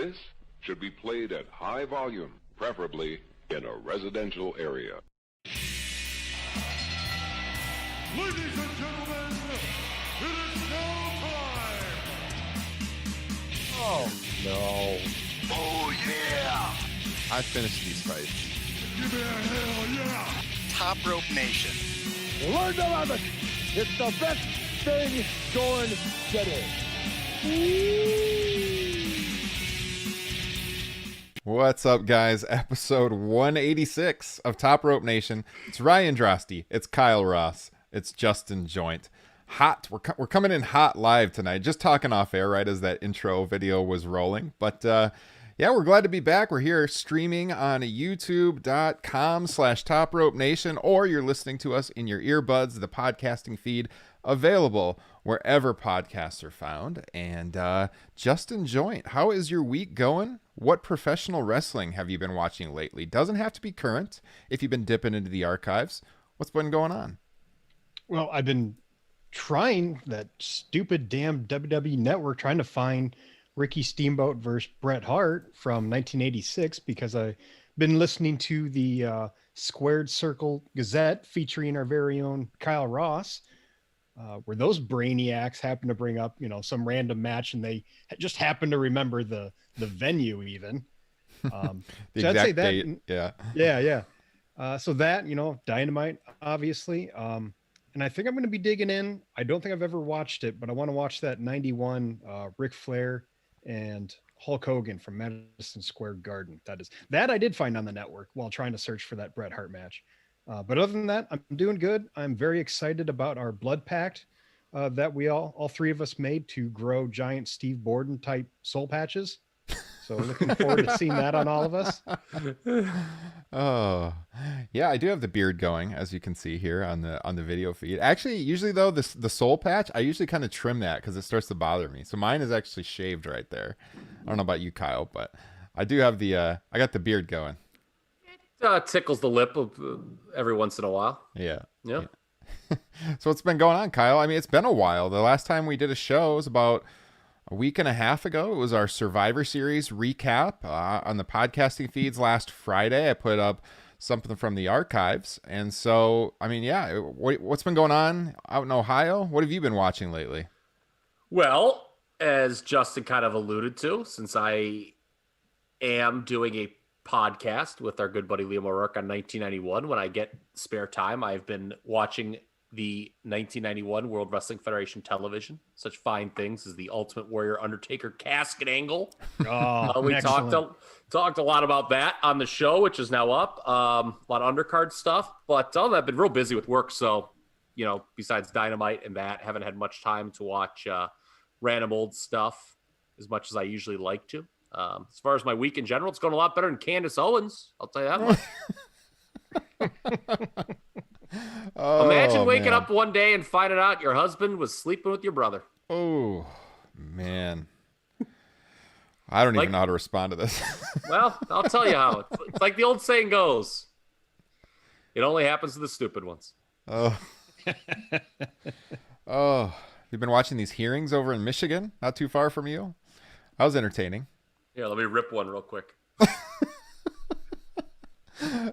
This should be played at high volume, preferably in a residential area. Ladies and gentlemen, it is now time! Oh, no. Oh, yeah! I finished these fights. Give me a hell yeah! Top Rope Nation. Learn to love it. It's the best thing going today. What's up, guys? Episode 186 of Top Rope Nation. It's Ryan Drosty. It's Kyle Ross. It's Justin Joint. Hot. We're coming in hot live tonight. Just talking off air right as that intro video was rolling. But yeah, we're glad to be back. We're here streaming on youtube.com/TopRopeNation, or you're listening to us in your earbuds, the podcasting feed available wherever podcasts are found. And Justin Joint, how is your week going? What professional wrestling have you been watching lately? Doesn't have to be current if you've been dipping into the archives. What's been going on? Well, I've been trying that stupid damn WWE Network, trying to find Ricky Steamboat versus Bret Hart from 1986, because I've been listening to the Squared Circle Gazette featuring our very own Kyle Ross, where those brainiacs happen to bring up, some random match, and they just happen to remember the venue even. The so I'd say that, date. Yeah. So that, Dynamite, obviously. And I think I'm going to be digging in. I don't think I've ever watched it, but I want to watch that 91 Ric Flair and Hulk Hogan from Madison Square Garden. That I did find on the network while trying to search for that Bret Hart match. But other than that, I'm doing good. I'm very excited about our blood pact that we all three of us made to grow giant Steve Borden type soul patches. So looking forward to seeing that on all of us. Oh, yeah, I do have the beard going, as you can see here on the video feed. Actually, usually though, the soul patch, I usually kind of trim that because it starts to bother me. So mine is actually shaved right there. I don't know about you, Kyle, but I do have I got the beard going. It tickles the lip every once in a while. Yeah. Yeah. So what's been going on, Kyle? I mean, it's been a while. The last time we did a show was about a week and a half ago. It was our Survivor Series recap on the podcasting feeds last Friday. I put up something from the archives. And so, I mean, yeah, what's been going on out in Ohio? What have you been watching lately? Well, as Justin kind of alluded to, since I am doing a podcast with our good buddy Liam O'Rourke on 1991, when I get spare time, I've been watching the 1991 World Wrestling Federation television. Such fine things as the Ultimate Warrior Undertaker casket angle. We talked a lot about that on the show, which is now up. A lot of undercard stuff, but I've been real busy with work. So, besides Dynamite and that, haven't had much time to watch random old stuff as much as I usually like to. As far as my week in general, it's going a lot better than Candace Owens. I'll tell you that much. Imagine waking up one day and finding out your husband was sleeping with your brother. Oh, man. I don't even know how to respond to this. Well, I'll tell you how. It's like the old saying goes. It only happens to the stupid ones. Oh. You've been watching these hearings over in Michigan, not too far from you? That was entertaining. Here, let me rip one real quick.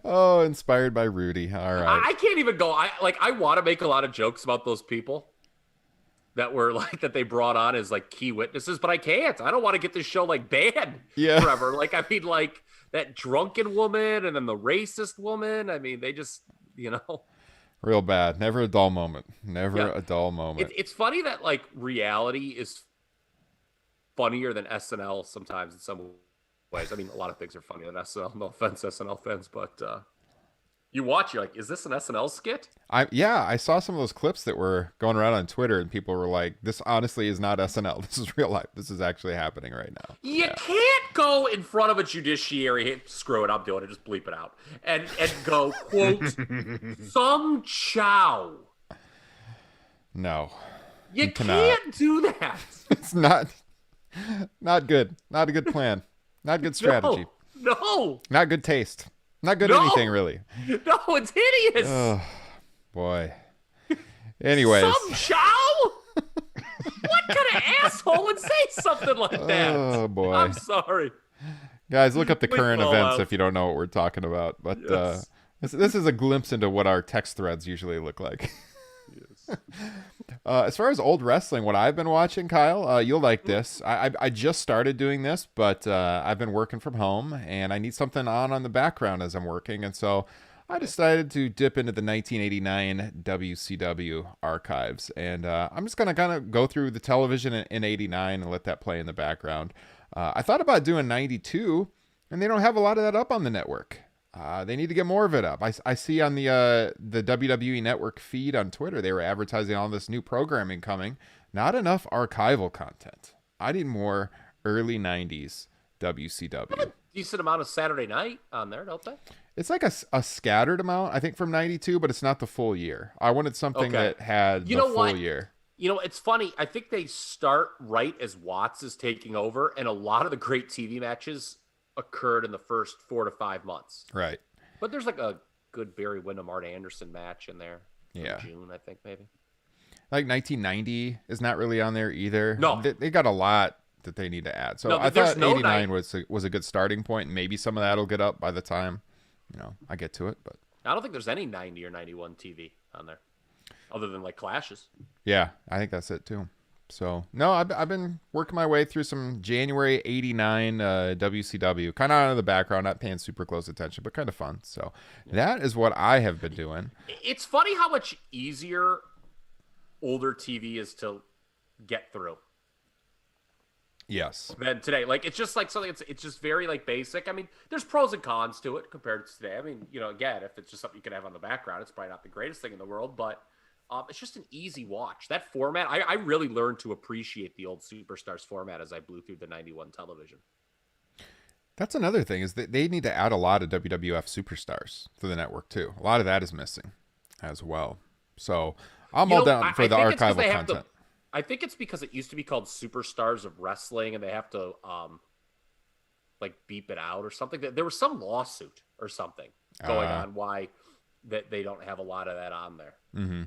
Oh, inspired by Rudy. All right. I can't even go. I want to make a lot of jokes about those people that were that they brought on as key witnesses, but I can't. I don't want to get this show banned forever. That drunken woman and then the racist woman. I mean, they just, real bad. Never a dull moment. A dull moment. It's funny that reality is funnier than SNL sometimes in some ways. I mean, a lot of things are funnier than SNL. No offense, SNL fans, but you watch, you're like, is this an SNL skit? I saw some of those clips that were going around on Twitter, and people were like, this honestly is not SNL. This is real life. This is actually happening right now. You can't go in front of a judiciary, screw it, I'm doing it, just bleep it out, and go, quote, some chow. No. You can't do that. It's not good. Not a good plan. Not good strategy. No. Not good taste. Not good anything, really. No, it's hideous. Oh, boy. Anyways. Some chow? What kind of asshole would say something like that? Oh, boy. I'm sorry. Guys, look up the We current fall events out. if you don't know what we're talking about. But Yes. this is a glimpse into what our text threads usually look like. Yes. As far as old wrestling, what I've been watching, Kyle, you'll like this. I just started doing this, but I've been working from home, and I need something on the background as I'm working. And so I decided to dip into the 1989 WCW archives. And I'm just going to kind of go through the television in 89 and let that play in the background. I thought about doing 92, and they don't have a lot of that up on the network. They need to get more of it up. I see on the WWE Network feed on Twitter, they were advertising all this new programming coming. Not enough archival content. I need more early 90s WCW. Decent amount of Saturday night on there, don't they? It's like a scattered amount, I think, from 92, but it's not the full year. I wanted something Okay. that had You the know full what? year. You know, it's funny. I think they start right as Watts is taking over, and a lot of the great TV matches occurred in the first 4 to 5 months. Right. But there's like a good Barry Windham, Art Anderson match in there. In Yeah. June, I think, maybe. Like 1990 is not really on there either. No. They got a lot that they need to add. So No, I there's thought no 89 was a good starting point. Maybe some of that will get up by the time, I get to it. But I don't think there's any 90 or 91 TV on there, other than like clashes. yeah, I think that's it too. So no, I've been working my way through some January 89 WCW, kind of out of the background, not paying super close attention, but kind of fun. So that is what I have been doing. It's funny how much easier older TV is to get through Yes. than today. Like, it's just like something, it's just very like basic. I mean, there's pros and cons to it compared to today. I mean, again, if it's just something you can have on the background, it's probably not the greatest thing in the world, but it's just an easy watch. That format, I really learned to appreciate the old Superstars format as I blew through the 91 television. That's another thing is that they need to add a lot of WWF superstars to the network too. A lot of that is missing as well. So I'm all down for the think it's 'cause archival they have content. I think it's because it used to be called Superstars of Wrestling, and they have to like beep it out or something. There was some lawsuit or something going on why that they don't have a lot of that on there. Mm-hmm.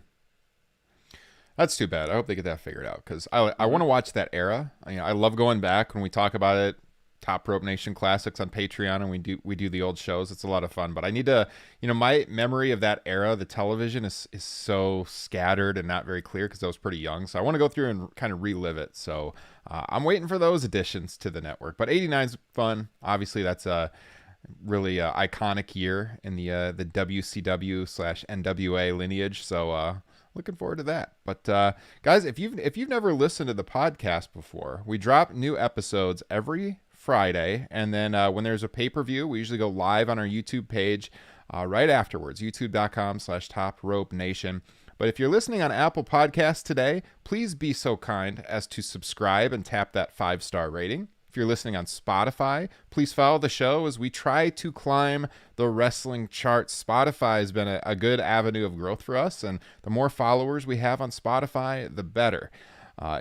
That's too bad. I hope they get that figured out because I want to watch that era. I love going back when we talk about it. Top Rope Nation Classics on Patreon, and we do the old shows. It's a lot of fun, but I need to, my memory of that era, the television is so scattered and not very clear because I was pretty young. So I want to go through and kind of relive it. So I'm waiting for those additions to the network. But 89 is fun. Obviously, that's a really iconic year in the WCW/NWA lineage. So looking forward to that. But guys, if you've never listened to the podcast before, we drop new episodes every Friday, and then when there's a pay-per-view, we usually go live on our YouTube page right afterwards, youtube.com/TopRopeNation. But if you're listening on Apple Podcasts today, please be so kind as to subscribe and tap that 5-star rating. If you're listening on Spotify, please follow the show as we try to climb the wrestling charts. Spotify has been a good avenue of growth for us, and the more followers we have on Spotify, the better.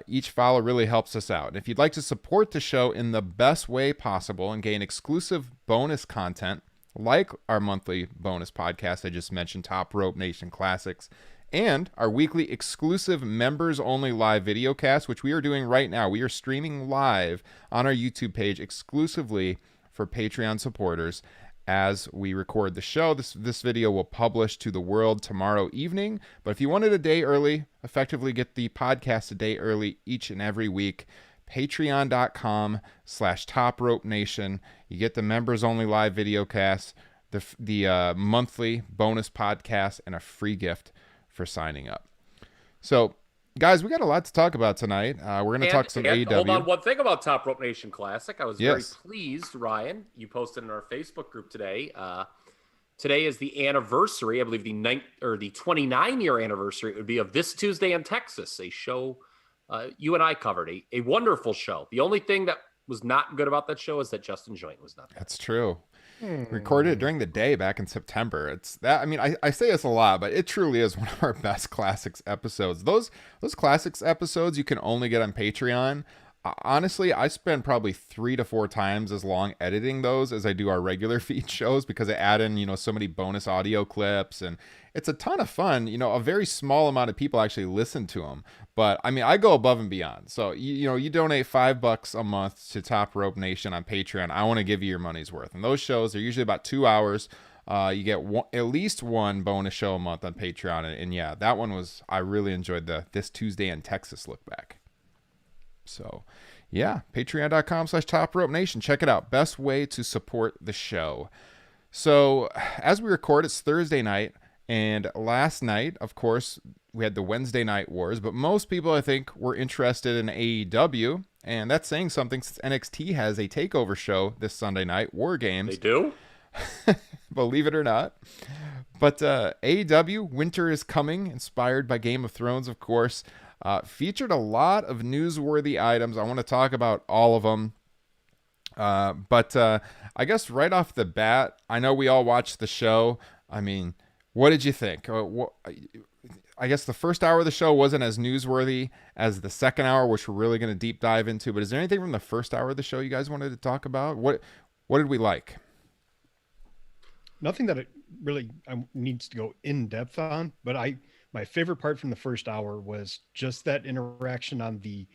Each follow really helps us out. And if you'd like to support the show in the best way possible and gain exclusive bonus content, like our monthly bonus podcast I just mentioned, Top Rope Nation Classics, and our weekly exclusive members-only live video cast, which we are doing right now. We are streaming live on our YouTube page exclusively for Patreon supporters as we record the show. This video will publish to the world tomorrow evening. But if you wanted a day early, effectively get the podcast a day early each and every week, patreon.com/TopRopeNation. You get the members-only live video cast, the monthly bonus podcast, and a free gift for signing up. So, guys, we got a lot to talk about tonight. We're going to talk some AEW. Hold on, one thing about Top Rope Nation Classic. I was very Yes. pleased, Ryan. You posted in our Facebook group today. Today is the anniversary, I believe the 29-year anniversary it would be of This Tuesday in Texas, a show you and I covered, a wonderful show. The only thing that was not good about that show is that Justin Joint was not there. That's true. Recorded it during the day back in September. It's that. I mean, I say this a lot, but it truly is one of our best classics episodes. Those classics episodes you can only get on Patreon. Honestly, I spend probably 3 to 4 times as long editing those as I do our regular feed shows, because I add in, so many bonus audio clips, and it's a ton of fun. A very small amount of people actually listen to them, but I mean, I go above and beyond. So, you donate $5 a month to Top Rope Nation on Patreon. I want to give you your money's worth. And those shows are usually about 2 hours. You get at least one bonus show a month on Patreon. And yeah, that one I really enjoyed This Tuesday in Texas look back. So, yeah, patreon.com/Top Rope Nation. Check it out. Best way to support the show. So, as we record, it's Thursday night. And last night, of course, we had the Wednesday Night Wars. But most people, I think, were interested in AEW. And that's saying something, since NXT has a takeover show this Sunday night, War Games. They do? Believe it or not. But AEW, Winter is Coming, inspired by Game of Thrones, of course. Featured a lot of newsworthy items. I want to talk about all of them. But I guess right off the bat, I know we all watched the show. I mean, what did you think? I guess the first hour of the show wasn't as newsworthy as the second hour, which we're really going to deep dive into. But is there anything from the first hour of the show you guys wanted to talk about? What did we like? Nothing that it really needs to go in depth on, but my favorite part from the first hour was just that interaction on the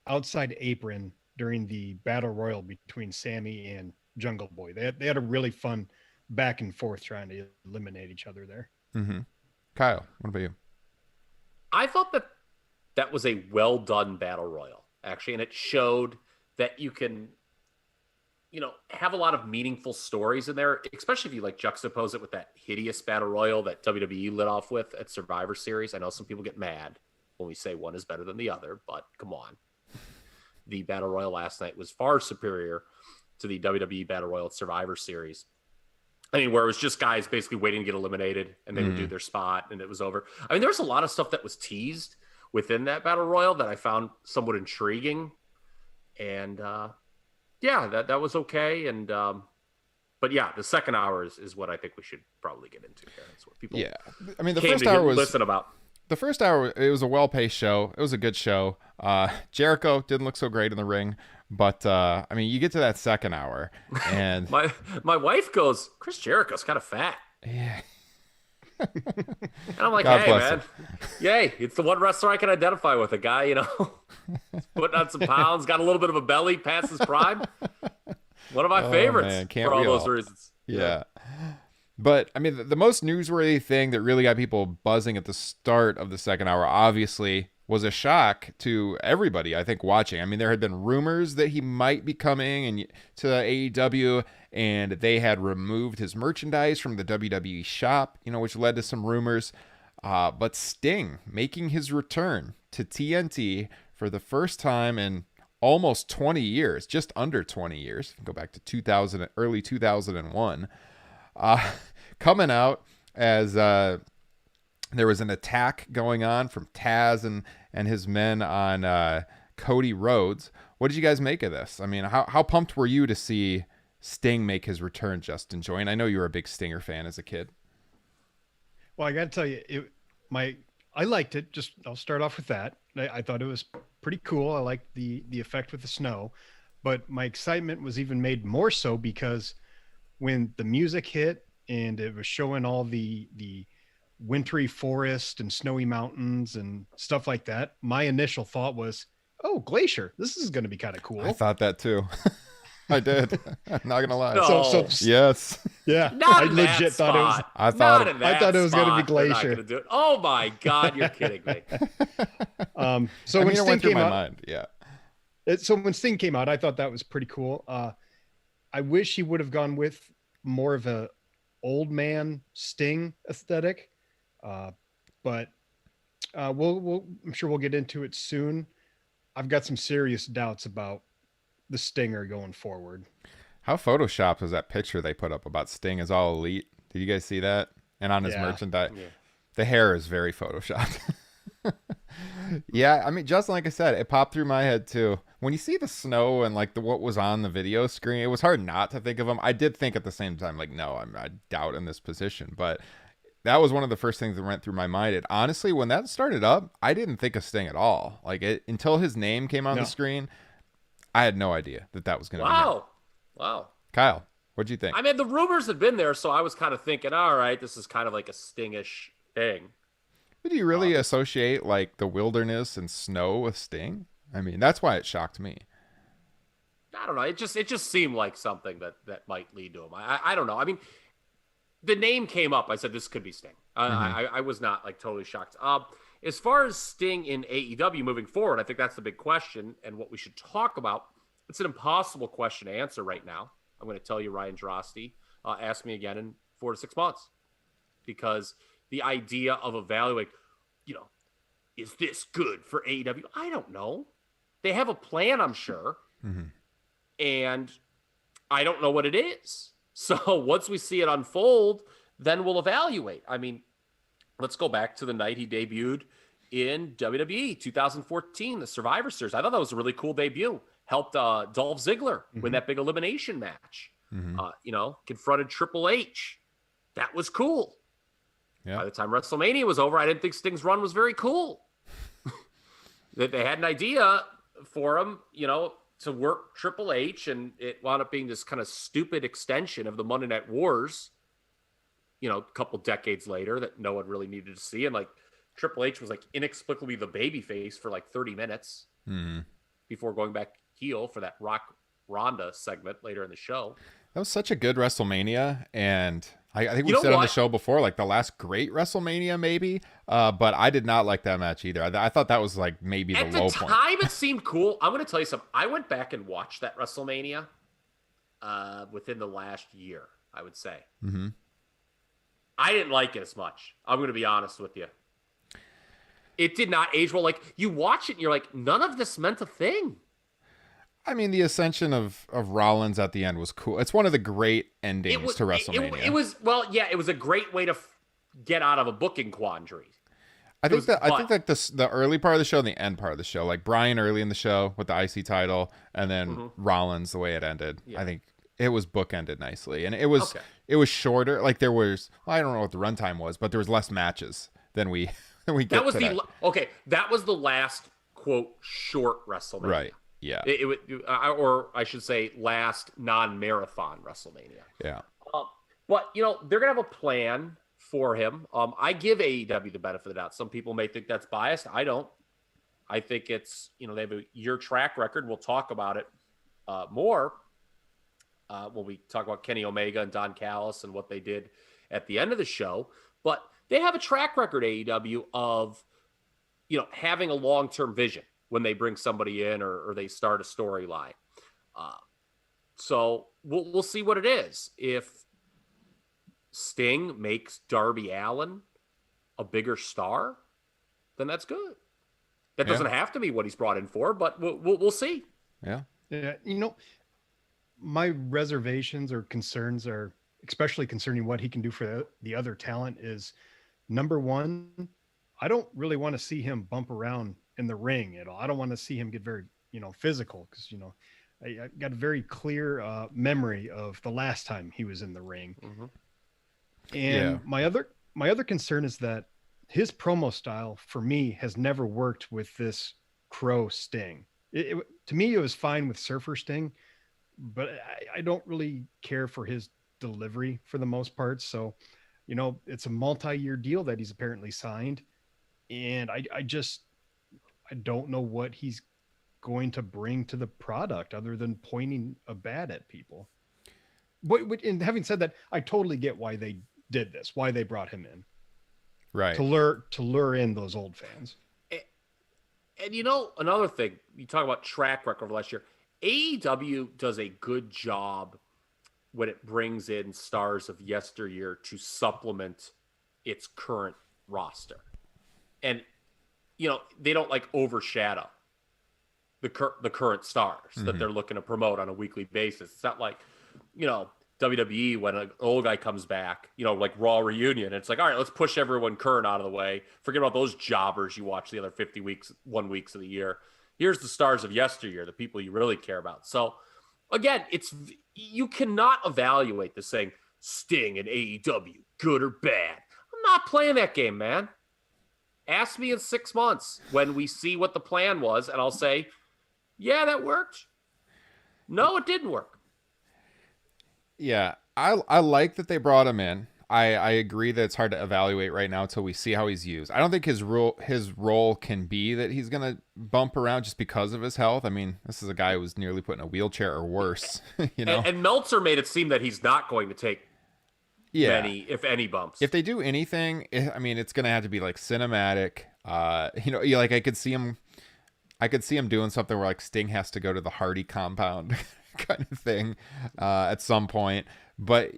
outside apron during the battle royal between Sammy and Jungle Boy. They had a really fun back and forth trying to eliminate each other there. Mm-hmm. Kyle, what about you? I thought that was a well done battle royal, actually, and it showed that you can, have a lot of meaningful stories in there, especially if you juxtapose it with that hideous battle royal that WWE lit off with at Survivor Series. I know some people get mad when we say one is better than the other, but come on. The battle royal last night was far superior to the WWE battle royal at Survivor Series. I mean, where it was just guys basically waiting to get eliminated and they would do their spot and it was over. I mean, there was a lot of stuff that was teased within that battle royal that I found somewhat intriguing. And, yeah, that was okay. And, but yeah, the second hour is what I think we should probably get into here. That's what people I mean, the first hour was listen about. The first hour, it was a well-paced show. It was a good show. Jericho didn't look so great in the ring, but I mean, you get to that second hour, and my wife goes, Chris Jericho's kind of fat. Yeah. And I'm like, God hey, bless man, him. yay, it's the one wrestler I can identify with. A guy, putting on some pounds, got a little bit of a belly, past his prime. One of my favorites man, can't for all we those all? reasons. Yeah. But, I mean, the most newsworthy thing that really got people buzzing at the start of the second hour, obviously, was a shock to everybody, I think, watching. I mean, there had been rumors that he might be coming to AEW, and they had removed his merchandise from the WWE shop, which led to some rumors. But Sting making his return to TNT for the first time in almost 20 years, just under 20 years. Go back to early 2001. Coming out as there was an attack going on from Taz and his men on Cody Rhodes. What did you guys make of this? I mean, how pumped were you to see Sting make his return, Justin Joyne? I know you were a big Stinger fan as a kid. Well, I got to tell you, I liked it. I'll start off with that. I thought it was pretty cool. I liked the effect with the snow, but my excitement was even made more so because when the music hit and it was showing all the wintry forest and snowy mountains and stuff like that, my initial thought was, oh, Glacier, this is going to be kind of cool. I thought that too. I did. I'm not gonna lie. No. So Yes. yeah, Not I in that legit thought it was. spot. I thought Not in that I thought it was gonna be spot. They're not Glacier. gonna do it. Oh my God, you're kidding me. So I when mean, it Sting went through came my out, mind. Yeah. So when Sting came out, I thought that was pretty cool. I wish he would have gone with more of a old man Sting aesthetic, but I'm sure we'll get into it soon. I've got some serious doubts about the Stinger going forward. How photoshopped was that picture they put up about Sting as all elite? Did you guys see that? And on his merchandise, the hair is very photoshopped. Yeah, I mean, Justin, like I said, it popped through my head too. When you see the snow and what was on the video screen, it was hard not to think of him. I did think at the same time, no, I doubt in this position, but that was one of the first things that went through my mind. And honestly, when that started up, I didn't think of Sting at all. Like until his name came on the screen, I had no idea that was going to be him. Wow. Kyle, what'd you think? I mean, the rumors had been there, so I was kind of thinking, all right, this is kind of like a Sting-ish thing. Did you really associate like the wilderness and snow with Sting? I mean, that's why it shocked me. I don't know. It just seemed like something that might lead to him. I don't know. I mean, the name came up. I said this could be Sting. I was not like totally shocked. As far as Sting in AEW moving forward, I think that's the big question and what we should talk about. It's an impossible question to answer right now. I'm going to tell you, Ryan Drosty, ask me again in 4 to 6 months, because the idea of evaluating, is this good for AEW? I don't know. They have a plan, I'm sure. And I don't know what it is. So once we see it unfold, then we'll evaluate. I mean, let's go back to the night he debuted in WWE 2014, the Survivor Series. I thought that was a really cool debut. Helped Dolph Ziggler win that big elimination match. Confronted Triple H. That was cool. Yeah. By the time WrestleMania was over, I didn't think Sting's run was very cool. That they had an idea for him, to work Triple H, and it wound up being this kind of stupid extension of the Monday Night Wars, a couple decades later that no one really needed to see. And like Triple H was like inexplicably the babyface for like 30 minutes before going back heel for that Rock Ronda segment later in the show. That was such a good WrestleMania, and I think we said on the show before, like the last great WrestleMania maybe, but I did not like that match either. I thought that was like maybe the low point. At the time, it seemed cool. I'm going to tell you something. I went back and watched that WrestleMania within the last year, I would say. I didn't like it as much. I'm going to be honest with you. It did not age well. Like, you watch it and you're like, none of this meant a thing. I mean, the ascension of Rollins at the end was cool. It's one of the great endings to WrestleMania. It was a great way to get out of a booking quandary. I think that the early part of the show and the end part of the show, like Bryan early in the show with the IC title, and then Rollins the way it ended. Yeah. I think it was bookended nicely, and it was shorter. Like there was, I don't know what the runtime was, but there was less matches than we get. That was the last quote short WrestleMania. Right. Yeah. Or I should say last non-marathon WrestleMania. Yeah. But, they're going to have a plan for him. I give AEW the benefit of the doubt. Some people may think that's biased. I don't. I think it's, they have a year track record. We'll talk about it more when we talk about Kenny Omega and Don Callis and what they did at the end of the show. But they have a track record, AEW, of, having a long-term vision when they bring somebody in or they start a storyline. So we'll see what it is. If Sting makes Darby Allin a bigger star, then that's good. That doesn't have to be what he's brought in for, but we'll see. Yeah. Yeah. My reservations or concerns are especially concerning what he can do for the other talent is, number one, I don't really want to see him bump around in the ring at all. I don't want to see him get very, physical, because, I got a very clear memory of the last time he was in the ring. And my other concern is that his promo style for me has never worked with this Crow Sting. To me, it was fine with Surfer Sting, but I don't really care for his delivery for the most part. So, it's a multi-year deal that he's apparently signed. And I don't know what he's going to bring to the product other than pointing a bat at people. But and having said that, I totally get why they did this, why they brought him in. Right. To lure in those old fans. And another thing, you talk about track record of last year. AEW does a good job when it brings in stars of yesteryear to supplement its current roster. And they don't like overshadow the current stars that they're looking to promote on a weekly basis. It's not like, WWE when an old guy comes back, like Raw reunion. It's like, all right, let's push everyone current out of the way. Forget about those jobbers you watch the other 51 weeks of the year. Here's the stars of yesteryear, the people you really care about. So again, you cannot evaluate this saying Sting and AEW, good or bad. I'm stop playing that game, man. Ask me in 6 months when we see what the plan was, and I'll say, yeah, that worked. No, it didn't work. Yeah, I like that they brought him in. I agree that it's hard to evaluate right now until we see how he's used. I don't think his role can be that he's gonna bump around just because of his health. I mean, this is a guy who was nearly put in a wheelchair or worse. You know, and Meltzer made it seem that he's not going to take many, if any, bumps. If they do anything, I mean, it's gonna have to be like cinematic. You know, like I could see him doing something where like Sting has to go to the Hardy compound kind of thing at some point, but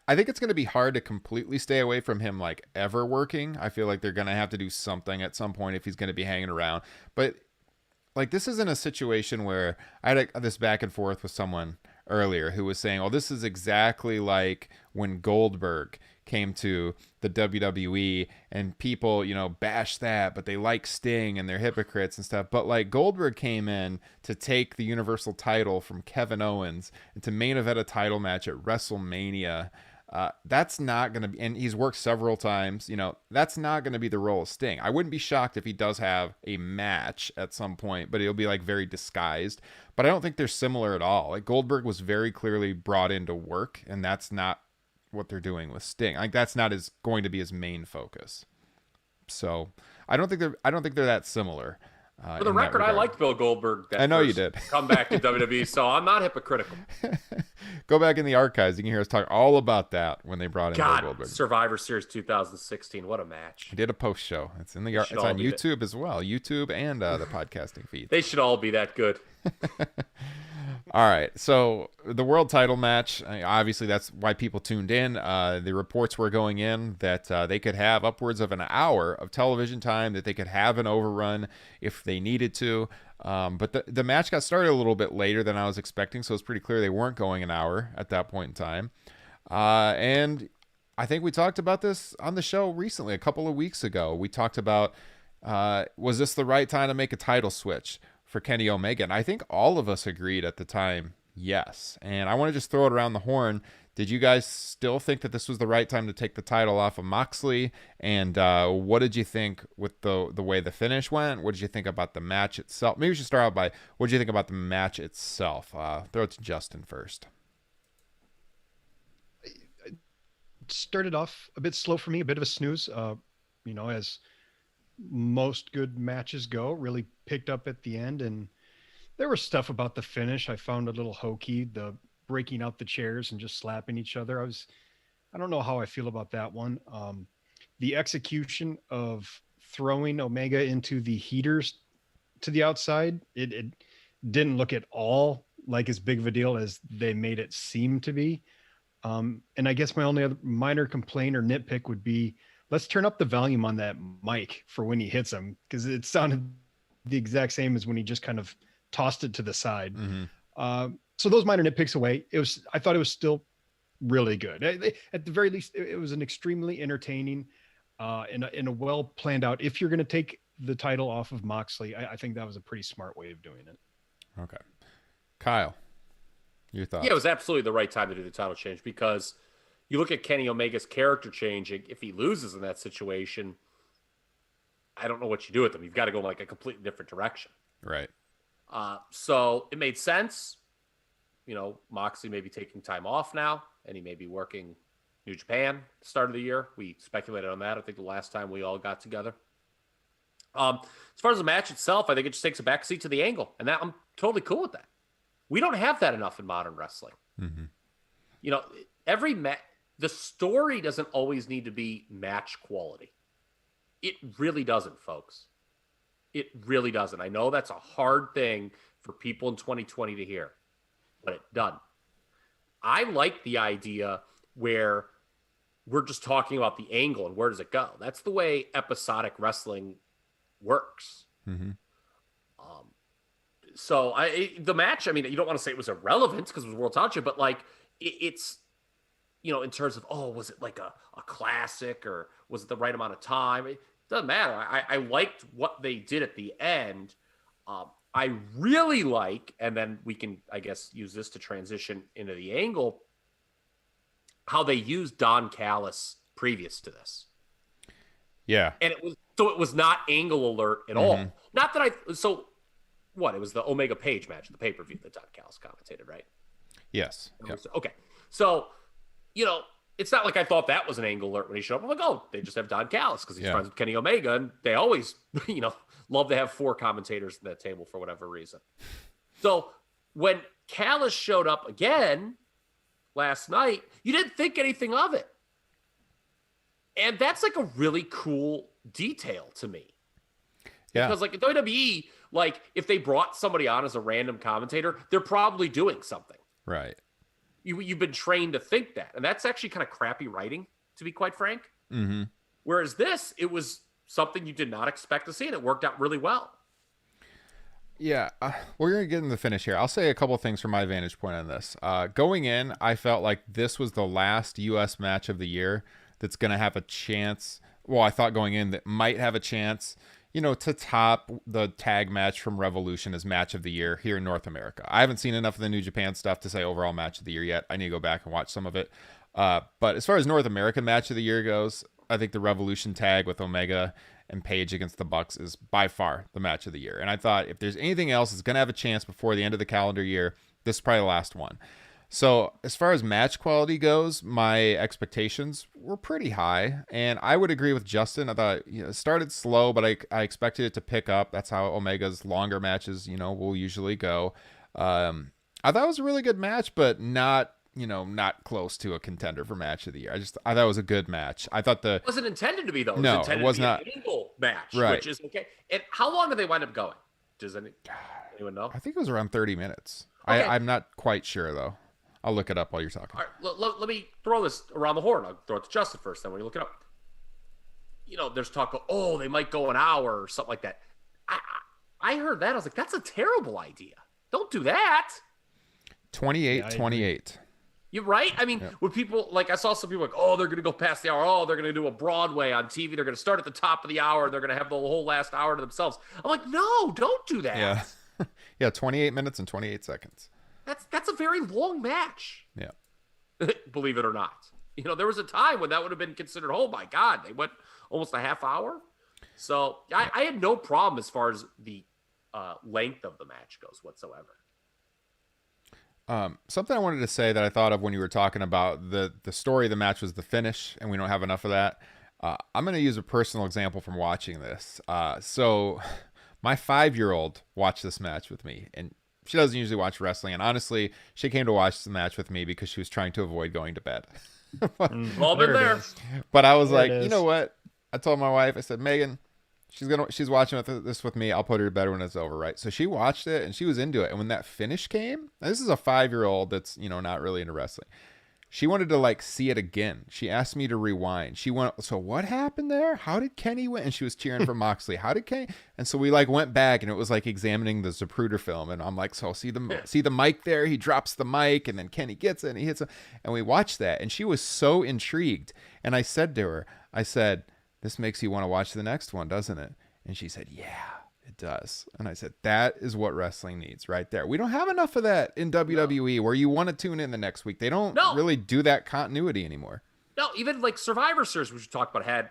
I think it's going to be hard to completely stay away from him like ever working. I feel like they're going to have to do something at some point if he's going to be hanging around. But like, this isn't a situation where I had this back and forth with someone earlier who was saying, oh, this is exactly like when Goldberg came to the WWE and people, you know, bash that, but they like Sting and they're hypocrites and stuff. But like, Goldberg came in to take the Universal title from Kevin Owens and to main event a title match at WrestleMania. That's not going to be, and he's worked several times, you know, that's not going to be the role of Sting. I wouldn't be shocked if he does have a match at some point, but it'll be like very disguised. But I don't think they're similar at all. Like, Goldberg was very clearly brought in to work, and that's not what they're doing with Sting. Like, that's not going to be his main focus. So I don't think they're that similar. For the record, I liked Bill Goldberg. I know you did. Come back to WWE, so I'm not hypocritical. Go back in the archives. You can hear us talk all about that when they brought in Bill Goldberg. Survivor Series 2016. What a match. I did a post show. It's in it's on YouTube as well. YouTube and the podcasting feed. They should all be that good. All right, so the world title match, obviously that's why people tuned in. The reports were going in that they could have upwards of an hour of television time, that they could have an overrun if they needed to. But the match got started a little bit later than I was expecting, so it's pretty clear they weren't going an hour at that point in time. And I think we talked about this on the show recently, a couple of weeks ago. We talked about, was this the right time to make a title switch for Kenny Omega? And I think all of us agreed at the time, yes. And I want to just throw it around the horn. Did you guys still think that this was the right time to take the title off of Moxley? And what did you think with the way the finish went? What did you think about the match itself? Maybe we should start out by, what did you think about the match itself? Throw it to Justin first. It started off a bit slow for me, a bit of a snooze. You know, as most good matches go, really picked up at the end, and there was stuff about the finish I found a little hokey, the breaking out the chairs and just slapping each other. I don't know how I feel about that one. The execution of throwing Omega into the heaters to the outside, it didn't look at all like as big of a deal as they made it seem to be. And I guess my only other minor complaint or nitpick would be, let's turn up the volume on that mic for when he hits him, because it sounded the exact same as when he just kind of tossed it to the side. Mm-hmm. So those minor nitpicks away, I thought it was still really good. At the very least, it was an extremely entertaining and a well planned out. If you're going to take the title off of Moxley, I think that was a pretty smart way of doing it. Okay. Kyle, your thoughts? Yeah, it was absolutely the right time to do the title change, because you look at Kenny Omega's character changing. If he loses in that situation, I don't know what you do with him. You've got to go in like a completely different direction. Right. So it made sense. You know, Moxley may be taking time off now, and he may be working New Japan start of the year. We speculated on that, I think, the last time we all got together. As far as the match itself, I think it just takes a backseat to the angle, and that I'm totally cool with that. We don't have that enough in modern wrestling. Mm-hmm. You know, the story doesn't always need to be match quality. It really doesn't, folks. It really doesn't. I know that's a hard thing for people in 2020 to hear, but it done. I like the idea where we're just talking about the angle and where does it go. That's the way episodic wrestling works. Mm-hmm. So the match, I mean, you don't want to say it was irrelevant because it was World Championship, but like it's, you know, in terms of, was it like a classic, or was it the right amount of time? It doesn't matter. I liked what they did at the end. I really like, and then we can, I guess, use this to transition into the angle, how they used Don Callis previous to this. Yeah. And it was not angle alert at all. Not that it was the Omega Page match, the pay-per-view that Don Callis commentated, right? Yes. Yep. Okay. So, it's not like I thought that was an angle alert when he showed up. I'm like, oh, they just have Don Callis because he's friends with Kenny Omega, and they always, love to have 4 commentators at that table for whatever reason. So when Callis showed up again last night, you didn't think anything of it. And that's like a really cool detail to me. Yeah. Because like at WWE, like if they brought somebody on as a random commentator, they're probably doing something. Right. You've been trained to think that. And that's actually kind of crappy writing, to be quite frank. Mm-hmm. Whereas this, it was something you did not expect to see, and it worked out really well. Yeah, we're going to get in the finish here. I'll say a couple of things from my vantage point on this. Going in, I felt like this was the last U.S. match of the year that's going to have a chance. Well, I thought going in that might have a chance, to top the tag match from Revolution as match of the year here in North America. I haven't seen enough of the New Japan stuff to say overall match of the year yet. I need to go back and watch some of it. But as far as North American match of the year goes, I think the Revolution tag with Omega and Page against the Bucks is by far the match of the year. And I thought if there's anything else that's going to have a chance before the end of the calendar year, this is probably the last one. So as far as match quality goes, my expectations were pretty high. And I would agree with Justin. I thought it started slow, but I expected it to pick up. That's how Omega's longer matches, will usually go. I thought it was a really good match, but not close to a contender for match of the year. I thought it was a good match. I thought it wasn't intended to be though. No, it was not an angle match, right. Which is okay. And how long did they wind up going? Does anyone know? I think it was around 30 minutes. Okay. I'm not quite sure though. I'll look it up while you're talking. All right, let me throw this around the horn. I'll throw it to Justin first. Then when you look it up, there's talk of, they might go an hour or something like that. I heard that. I was like, that's a terrible idea. Don't do that. 28. You're right. I mean, when people I saw some people they're going to go past the hour. Oh, they're going to do a Broadway on TV. They're going to start at the top of the hour. They're going to have the whole last hour to themselves. I'm like, no, don't do that. Yeah. Yeah. 28 minutes and 28 seconds. That's a very long match. Yeah. Believe it or not. There was a time when that would have been considered, oh my God, they went almost a half hour. So I had no problem as far as the length of the match goes whatsoever. Something I wanted to say that I thought of when you were talking about the story of the match was the finish, and we don't have enough of that. I'm going to use a personal example from watching this. So my 5-year-old watched this match with me, and she doesn't usually watch wrestling. And honestly, she came to watch the match with me because she was trying to avoid going to bed. All been there. But I was like, you know what? I told my wife, I said, Megan, she's watching this with me. I'll put her to bed when it's over, right? So she watched it and she was into it. And when that finish came, this is a 5-year-old that's, not really into wrestling. She wanted to see it again. She asked me to rewind. She went, so what happened there? How did Kenny win? And she was cheering for Moxley. How did Kenny? And so we went back and it was like examining the Zapruder film. And I'm like, so see the mic there? He drops the mic and then Kenny gets it and he hits it. And we watched that and she was so intrigued. And I said to her, this makes you want to watch the next one, doesn't it? And she said, yeah, it does. And I said, that is what wrestling needs right there. We don't have enough of that in WWE where you want to tune in the next week. They don't really do that continuity anymore. No, even Survivor Series, which we talked about, had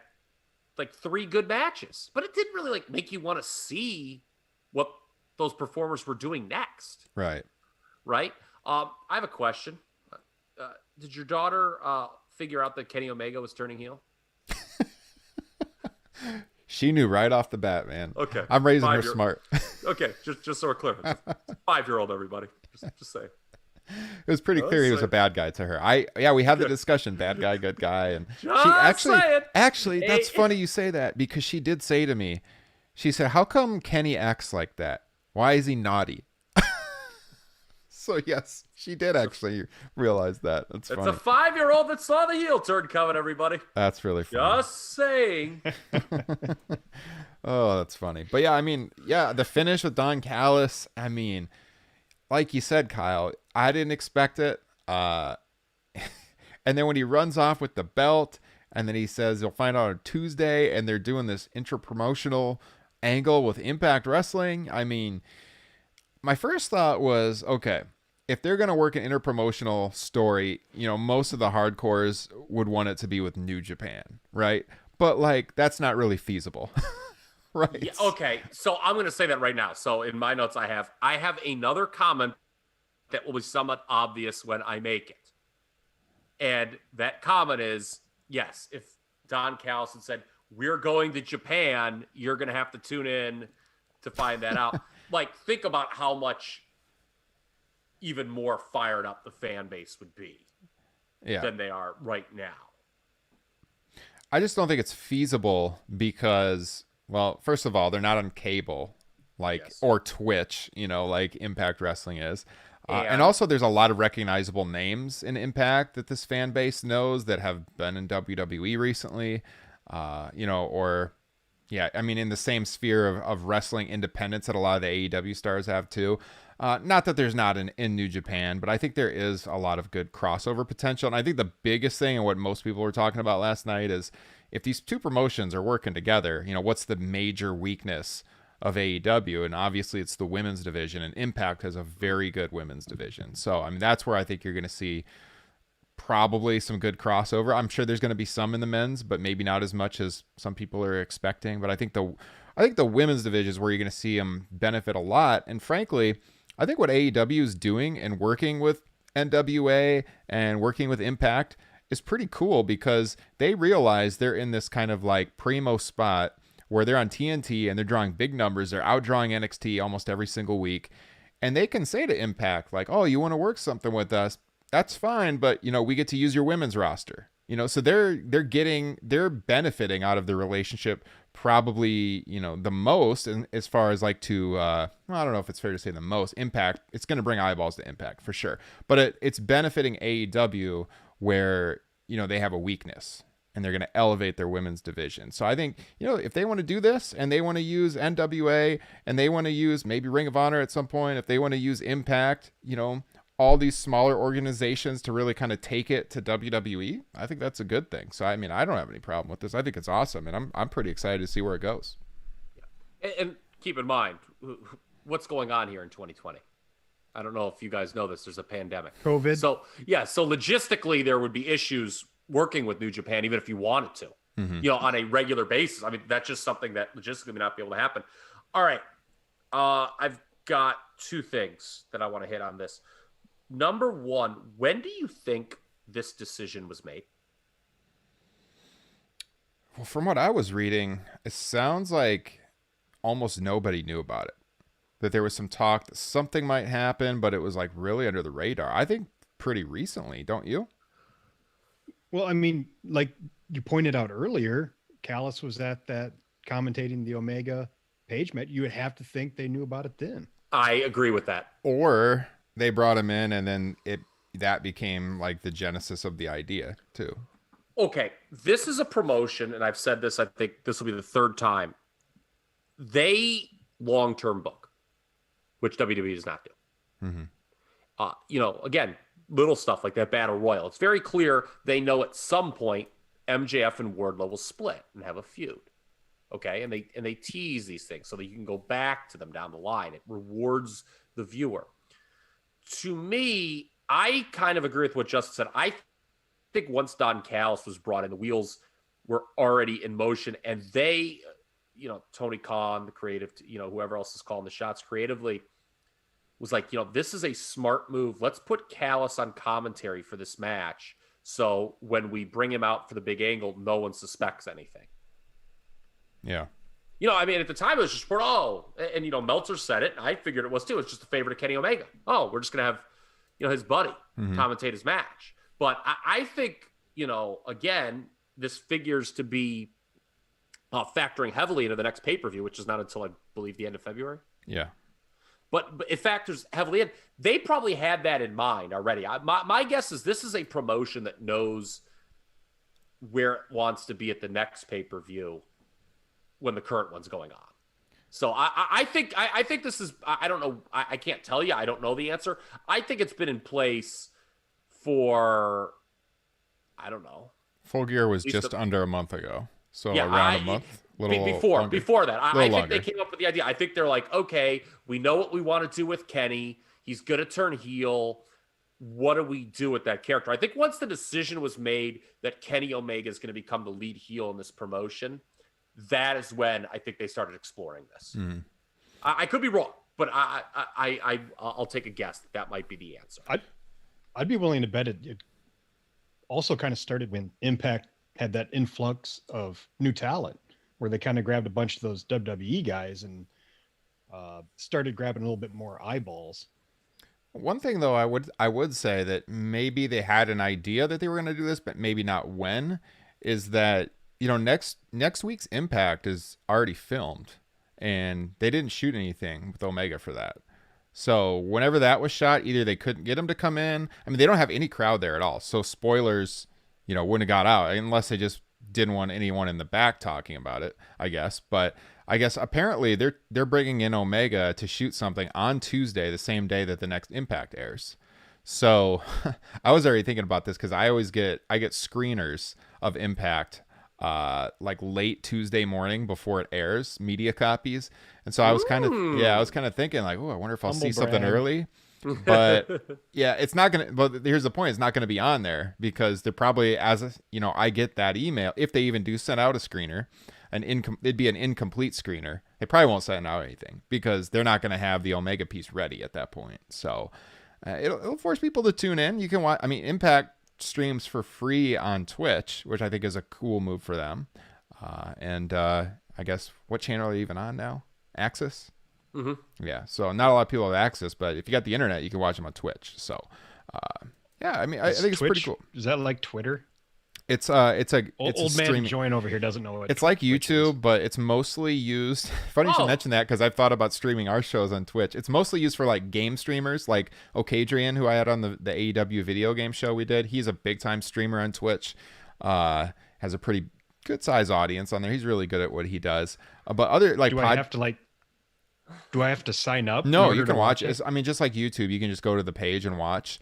3 good matches. But it didn't really make you want to see what those performers were doing next. Right. Right? I have a question. Did your daughter figure out that Kenny Omega was turning heel? She knew right off the bat, man. Okay. I'm raising her smart. Okay, just so we're clear. 5-year-old, everybody. Just say. It was pretty clear he was a bad guy to her. We had the discussion, bad guy, good guy, and actually that's funny you say that because she did say to me, she said, "How come Kenny acts like that? Why is he naughty?" So yes, she did actually realize that. It's funny. It's a 5-year-old that saw the heel turn coming, everybody. That's really funny. Just saying. Oh, that's funny. But the finish with Don Callis, like you said, Kyle, I didn't expect it. And then when he runs off with the belt and then he says you'll find out on Tuesday and they're doing this intra-promotional angle with Impact Wrestling. My first thought was, okay, if they're going to work an interpromotional story, most of the hardcores would want it to be with New Japan, right? but like that's not really feasible. Right. Yeah, okay, so I'm going to say that right now. So in my notes, I have another comment that will be somewhat obvious when I make it. And that comment is, yes, if Don Callis had said, we're going to Japan, you're going to have to tune in to find that out. Like, think about how much even more fired up the fan base would be than they are right now. I just don't think it's feasible because, well, first of all, they're not on cable, or Twitch, like Impact Wrestling is. And also there's a lot of recognizable names in Impact that this fan base knows that have been in WWE recently, in the same sphere of wrestling independence that a lot of the AEW stars have too. Not that there's not in New Japan, but I think there is a lot of good crossover potential. And I think the biggest thing and what most people were talking about last night is if these two promotions are working together, what's the major weakness of AEW? And obviously it's the women's division, and Impact has a very good women's division. So, I mean, that's where I think you're going to see probably some good crossover. I'm sure there's going to be some in the men's, but maybe not as much as some people are expecting. But I think the women's division is where you're going to see them benefit a lot. And frankly, I think what AEW is doing and working with NWA and working with Impact is pretty cool because they realize they're in this kind of like primo spot where they're on TNT and they're drawing big numbers. They're outdrawing NXT almost every single week. And they can say to Impact, like, oh, you want to work something with us? That's fine, but, we get to use your women's roster. So they're benefiting out of the relationship probably, the most. And as far as like I don't know if it's fair to say the most. Impact, it's going to bring eyeballs to Impact for sure. But it's benefiting AEW where, they have a weakness. And they're going to elevate their women's division. So I think, if they want to do this and they want to use NWA and they want to use maybe Ring of Honor at some point, if they want to use Impact, all these smaller organizations to really kind of take it to WWE, I think that's a good thing. So, I mean, I don't have any problem with this. I think it's awesome. And I'm pretty excited to see where it goes. Yeah. And keep in mind, what's going on here in 2020? I don't know if you guys know this. There's a pandemic. COVID. So logistically, there would be issues working with New Japan, even if you wanted to, on a regular basis. I mean, that's just something that logistically may not be able to happen. All right. I've got two things that I want to hit on this. Number one, when do you think this decision was made? Well, from what I was reading, it sounds like almost nobody knew about it. That there was some talk that something might happen, but it was like really under the radar. I think pretty recently, don't you? Well, I mean, like you pointed out earlier, Callis was at that commentating the Omega Page match. You would have to think they knew about it then. I agree with that. Or they brought him in and then that became like the genesis of the idea too. Okay, this is a promotion, and I've said this, I think this will be the third time. They long-term book, which WWE does not do. Mm-hmm. Again, little stuff like that Battle Royal. It's very clear they know at some point MJF and Wardlow will split and have a feud. Okay, and they tease these things so that you can go back to them down the line. It rewards the viewer. To me, I kind of agree with what Justin said. I think once Don Callis was brought in, the wheels were already in motion, and they, Tony Khan, the creative, whoever else is calling the shots creatively, was like, this is a smart move. Let's put Callis on commentary for this match. So when we bring him out for the big angle, no one suspects anything. Yeah. At the time it was just, and Meltzer said it. And I figured it was too. It's just a favor to Kenny Omega. Oh, we're just going to have, his buddy commentate his match. But I think, again, this figures to be factoring heavily into the next pay-per-view, which is not until I believe the end of February. Yeah. But it factors heavily in. They probably had that in mind already. My guess is this is a promotion that knows where it wants to be at the next pay-per-view when the current one's going on. So I think this is, I don't know. I can't tell you. I don't know the answer. I think it's been in place for, I don't know. Full Gear was just under a month ago. So around a month. Before that, I think longer. they came up with the idea. I think they're like, okay, we know what we want to do with Kenny. He's going to turn heel. what do we do with that character? I think once the decision was made that Kenny Omega is going to become the lead heel in this promotion, that is when I think they started exploring this. Mm. I could be wrong, but I'll take a guess that might be the answer. I'd be willing to bet it also kind of started when Impact had that influx of new talent, where they kind of grabbed a bunch of those WWE guys and started grabbing a little bit more eyeballs. One thing though, I would say that maybe they had an idea that they were going to do this, but maybe not when, is that, you know, next week's Impact is already filmed and they didn't shoot anything with Omega for that. So whenever that was shot, either they couldn't get him to come in. I mean, they don't have any crowd there at all. So spoilers, you know, wouldn't have got out unless they just didn't want anyone in the back talking about it, I guess. But I guess apparently they're bringing in Omega to shoot something on Tuesday, the same day that the next Impact airs. So I was already thinking about this because I get screeners of Impact like late Tuesday morning before it airs, media copies. And so I was kind of thinking like, oh, I wonder if I'll see something early. But yeah, it's not gonna. But here's the point: it's not gonna be on there because they're probably, I get that email if they even do send out a screener, it'd be an incomplete screener. They probably won't send out anything because they're not gonna have the Omega piece ready at that point. So it'll force people to tune in. You can watch. I mean, Impact streams for free on Twitch, which I think is a cool move for them. And I guess what channel are they even on now? Access. Mm-hmm. Yeah, so not a lot of people have access, but if you got the internet, you can watch them on Twitch. So, yeah, I mean, I think it's pretty cool. Is that like Twitter? It's old man Join over here doesn't know what. It's like YouTube, but it's mostly used. Funny you should mention that because I've thought about streaming our shows on Twitch. It's mostly used for like game streamers, like Okadrian, who I had on the AEW video game show we did. He's a big time streamer on Twitch. Has a pretty good size audience on there. He's really good at what he does. But other like, do I have to sign up? No, you can watch it. I mean, just like YouTube, you can just go to the page and watch.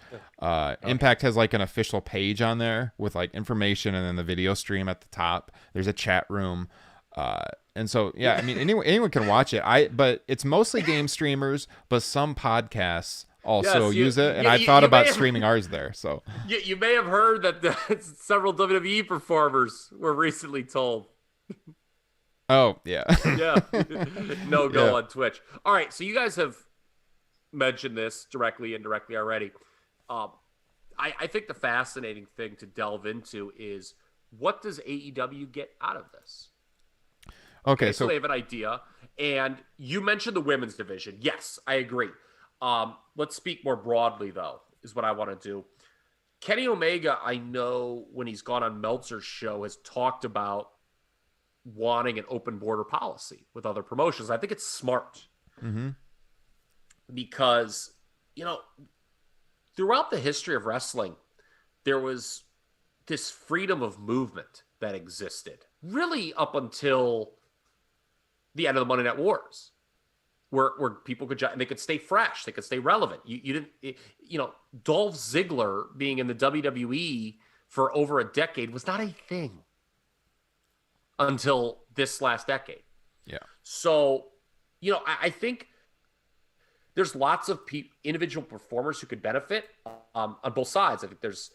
Impact has like an official page on there with like information and then the video stream at the top. There's a chat room. And so, yeah, I mean, anyone can watch it. But it's mostly game streamers, but some podcasts also use it. And I thought about streaming ours there. So you may have heard that several WWE performers were recently told. Oh, yeah. Yeah. No go on Twitch. All right. So you guys have mentioned this directly, indirectly already. I think the fascinating thing to delve into is what does AEW get out of this? Okay. So they have an idea. And you mentioned the women's division. Yes, I agree. Let's speak more broadly, though, is what I want to do. Kenny Omega, I know when he's gone on Meltzer's show, has talked about wanting an open border policy with other promotions. I think it's smart because, throughout the history of wrestling, there was this freedom of movement that existed really up until the end of the Monday Night Wars, where people could, and they could stay fresh, they could stay relevant. You didn't, Dolph Ziggler being in the WWE for over a decade was not a thing until this last decade. Yeah. So, I think there's lots of individual performers who could benefit on both sides. I think there's,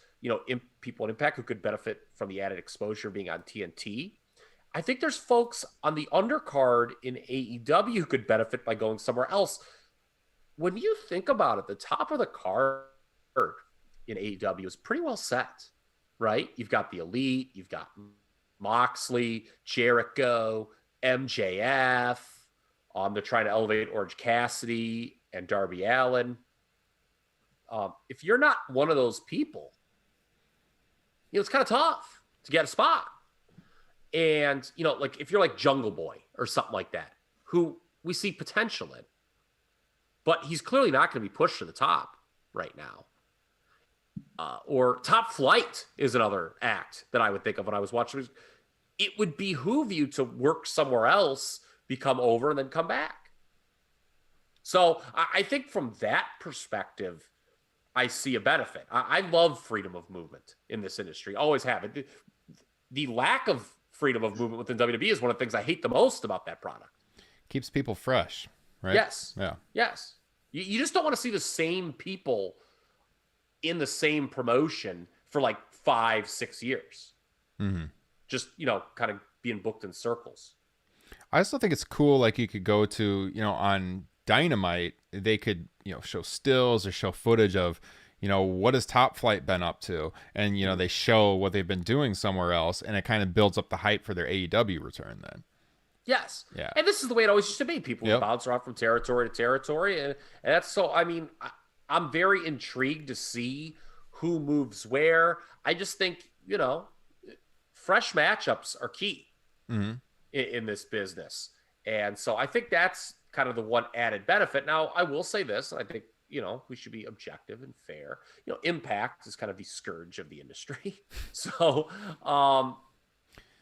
people in Impact who could benefit from the added exposure being on TNT. I think there's folks on the undercard in AEW who could benefit by going somewhere else. When you think about it, the top of the card in AEW is pretty well set, right? You've got the Elite, you've got Moxley, Jericho, MJF. They're trying to elevate Orange Cassidy and Darby Allin. If you're not one of those people, it's kind of tough to get a spot. And, like if you're like Jungle Boy or something like that, who we see potential in, but he's clearly not going to be pushed to the top right now. Or Top Flight is another act that I would think of when I was watching. It would behoove you to work somewhere else, become over, and then come back. So I think from that perspective, I see a benefit. I love freedom of movement in this industry. Always have it. The lack of freedom of movement within WWE is one of the things I hate the most about that product. Keeps people fresh, right? Yes. Yeah. Yes. You just don't want to see the same people in the same promotion for like 5-6 years. Mm-hmm. Just, kind of being booked in circles. I also think it's cool. Like you could go to, on Dynamite, they could, show stills or show footage of, what has Top Flight been up to? And, they show what they've been doing somewhere else, and it kind of builds up the hype for their AEW return then. Yes. Yeah. And this is the way it always used to be. People Yep. would bounce around from territory to territory. And that's so, I'm very intrigued to see who moves where. I just think, fresh matchups are key in this business. And so I think that's kind of the one added benefit. Now, I will say this, I think, we should be objective and fair. Impact is kind of the scourge of the industry. So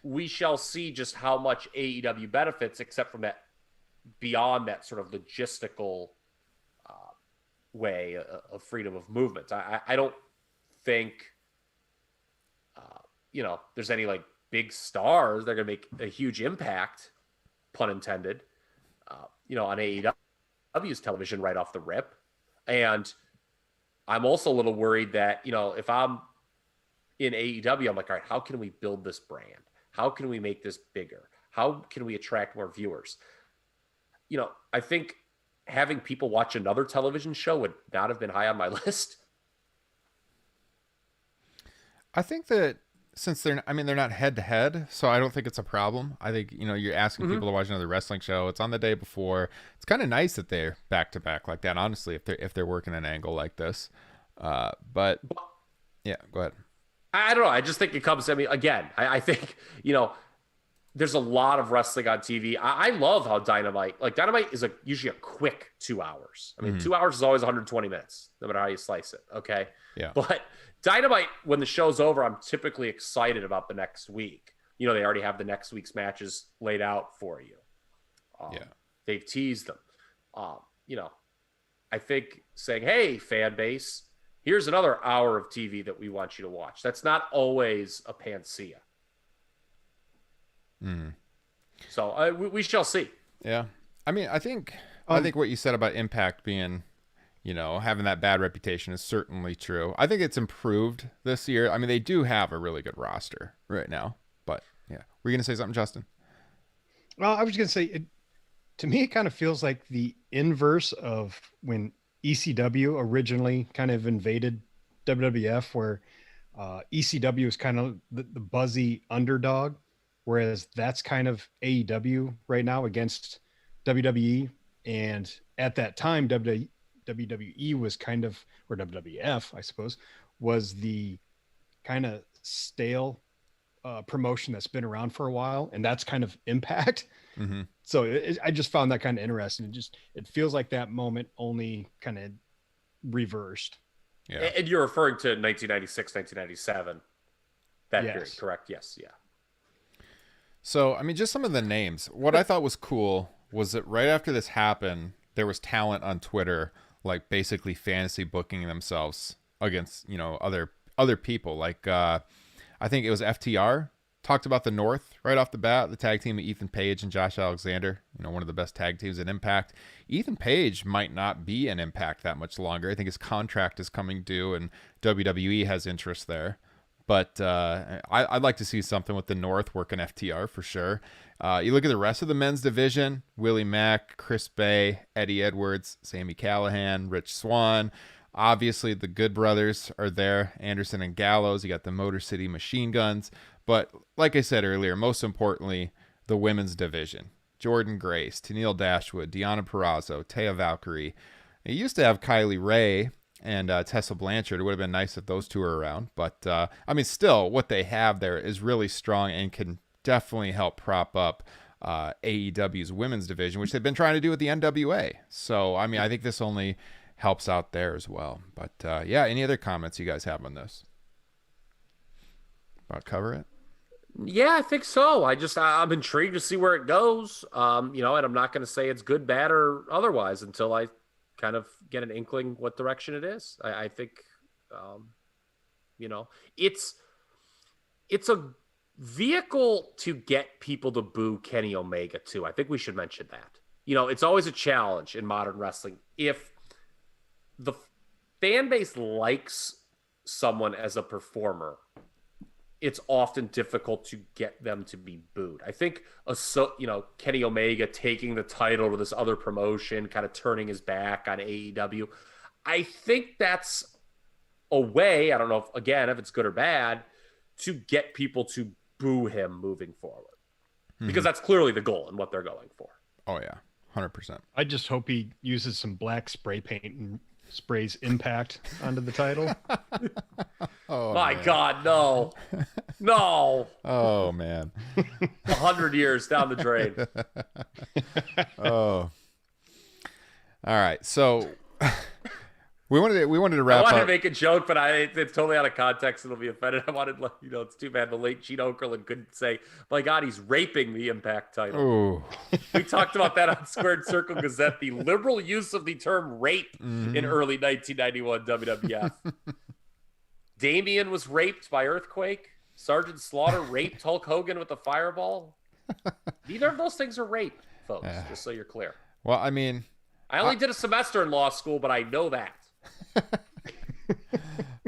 we shall see just how much AEW benefits, except from that, beyond that sort of logistical way of freedom of movement. I don't think, there's any like big stars that are going to make a huge impact, pun intended, on AEW's television right off the rip. And I'm also a little worried that, if I'm in AEW, I'm like, all right, how can we build this brand? How can we make this bigger? How can we attract more viewers? I think having people watch another television show would not have been high on my list. I think that since they're not head to head, so I don't think it's a problem. I think, you're asking people to watch another wrestling show. It's on the day before. It's kind of nice that they're back to back like that, honestly, if they're working an angle like this. But yeah, go ahead. I don't know. I just think it comes, again, I think, there's a lot of wrestling on TV. I love how Dynamite is usually a quick 2 hours. 2 hours is always 120 minutes, no matter how you slice it. Okay. Yeah. But Dynamite, when the show's over, I'm typically excited about the next week. They already have the next week's matches laid out for you. They've teased them. I think saying, hey, fan base, here's another hour of TV that we want you to watch. That's not always a panacea. So we shall see. Yeah. I think what you said about Impact being, having that bad reputation is certainly true. I think it's improved this year. They do have a really good roster right now. But yeah, were you going to say something, Justin? Well, I was going to say, to me, it kind of feels like the inverse of when ECW originally kind of invaded WWF, where ECW is kind of the buzzy underdog, whereas that's kind of AEW right now against WWE. And at that time, WWE was kind of, or WWF, I suppose, was the kind of stale promotion that's been around for a while, and that's kind of Impact. So I just found that kind of interesting. It feels like that moment only kind of reversed. Yeah. And you're referring to 1996, 1997, that Yes. period, correct? Yes. Yeah. So, just some of the names. What I thought was cool was that right after this happened, there was talent on Twitter, like basically fantasy booking themselves against, other people. Like, I think it was FTR talked about the North right off the bat, the tag team of Ethan Page and Josh Alexander, one of the best tag teams in Impact. Ethan Page might not be in Impact that much longer. I think his contract is coming due and WWE has interest there. But I'd like to see something with the North working FTR for sure. You look at the rest of the men's division: Willie Mack, Chris Bay, Eddie Edwards, Sami Callihan, Rich Swann. Obviously, the Good Brothers are there, Anderson and Gallows. You got the Motor City Machine Guns. But like I said earlier, most importantly, the women's division: Jordan Grace, Tennille Dashwood, Deonna Purrazzo, Taya Valkyrie. It used to have Kylie Ray and Tessa Blanchard. It would have been nice if those two were around. But, still, what they have there is really strong and can definitely help prop up AEW's women's division, which they've been trying to do with the NWA. So, I think this only helps out there as well. But, any other comments you guys have on this? About cover it? Yeah, I think so. I'm intrigued to see where it goes. And I'm not going to say it's good, bad, or otherwise until I kind of get an inkling what direction it is. I think, it's a vehicle to get people to boo Kenny Omega too. I think we should mention that. It's always a challenge in modern wrestling. If the fan base likes someone as a performer, it's often difficult to get them to be booed. I think, Kenny Omega taking the title to this other promotion, kind of turning his back on AEW. I think that's a way, I don't know if it's good or bad, to get people to boo him moving forward. Because that's clearly the goal and what they're going for. Oh, yeah. 100%. I just hope he uses some black spray paint and sprays Impact onto the title. Oh, My man. God, no. No. Oh, man. 100 years down the drain. Oh. All right. So we wanted to wrap I wanted up. to make a joke, but it's totally out of context. It'll be offended. I wanted, it's too bad the late Gene Okerlund couldn't say, my God, he's raping the Impact title. Ooh. We talked about that on Squared Circle Gazette, the liberal use of the term rape in early 1991 WWF. Damien was raped by Earthquake. Sergeant Slaughter raped Hulk Hogan with a fireball. Neither of those things are rape, folks, just so you're clear. Well, I mean, I only did a semester in law school, but I know that.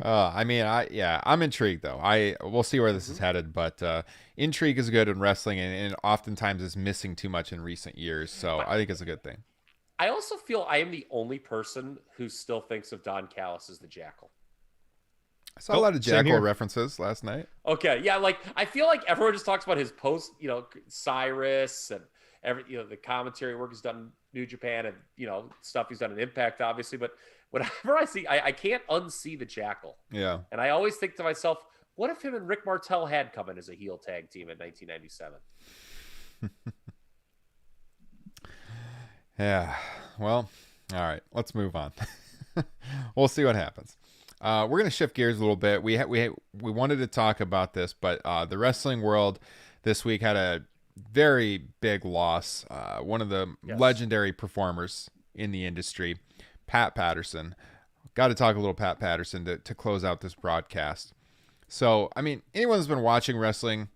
I'm intrigued though. We'll see where this is headed, but intrigue is good in wrestling, and oftentimes is missing too much in recent years. So I think it's a good thing. I also feel I am the only person who still thinks of Don Callis as the Jackal. I saw a lot of Jackal references last night. Okay, yeah, I feel like everyone just talks about his post, Cyrus and the commentary work he's done in New Japan and stuff he's done in Impact, obviously. But whenever I see, I can't unsee the Jackal. Yeah, and I always think to myself, what if him and Rick Martel had come in as a heel tag team in 1997? Yeah. Well, all right. Let's move on. We'll see what happens. We're going to shift gears a little bit. We wanted to talk about this, but the wrestling world this week had a very big loss. One of the legendary performers in the industry, Pat Patterson. Got to talk a little Pat Patterson to close out this broadcast. So, I mean, anyone that's been watching wrestling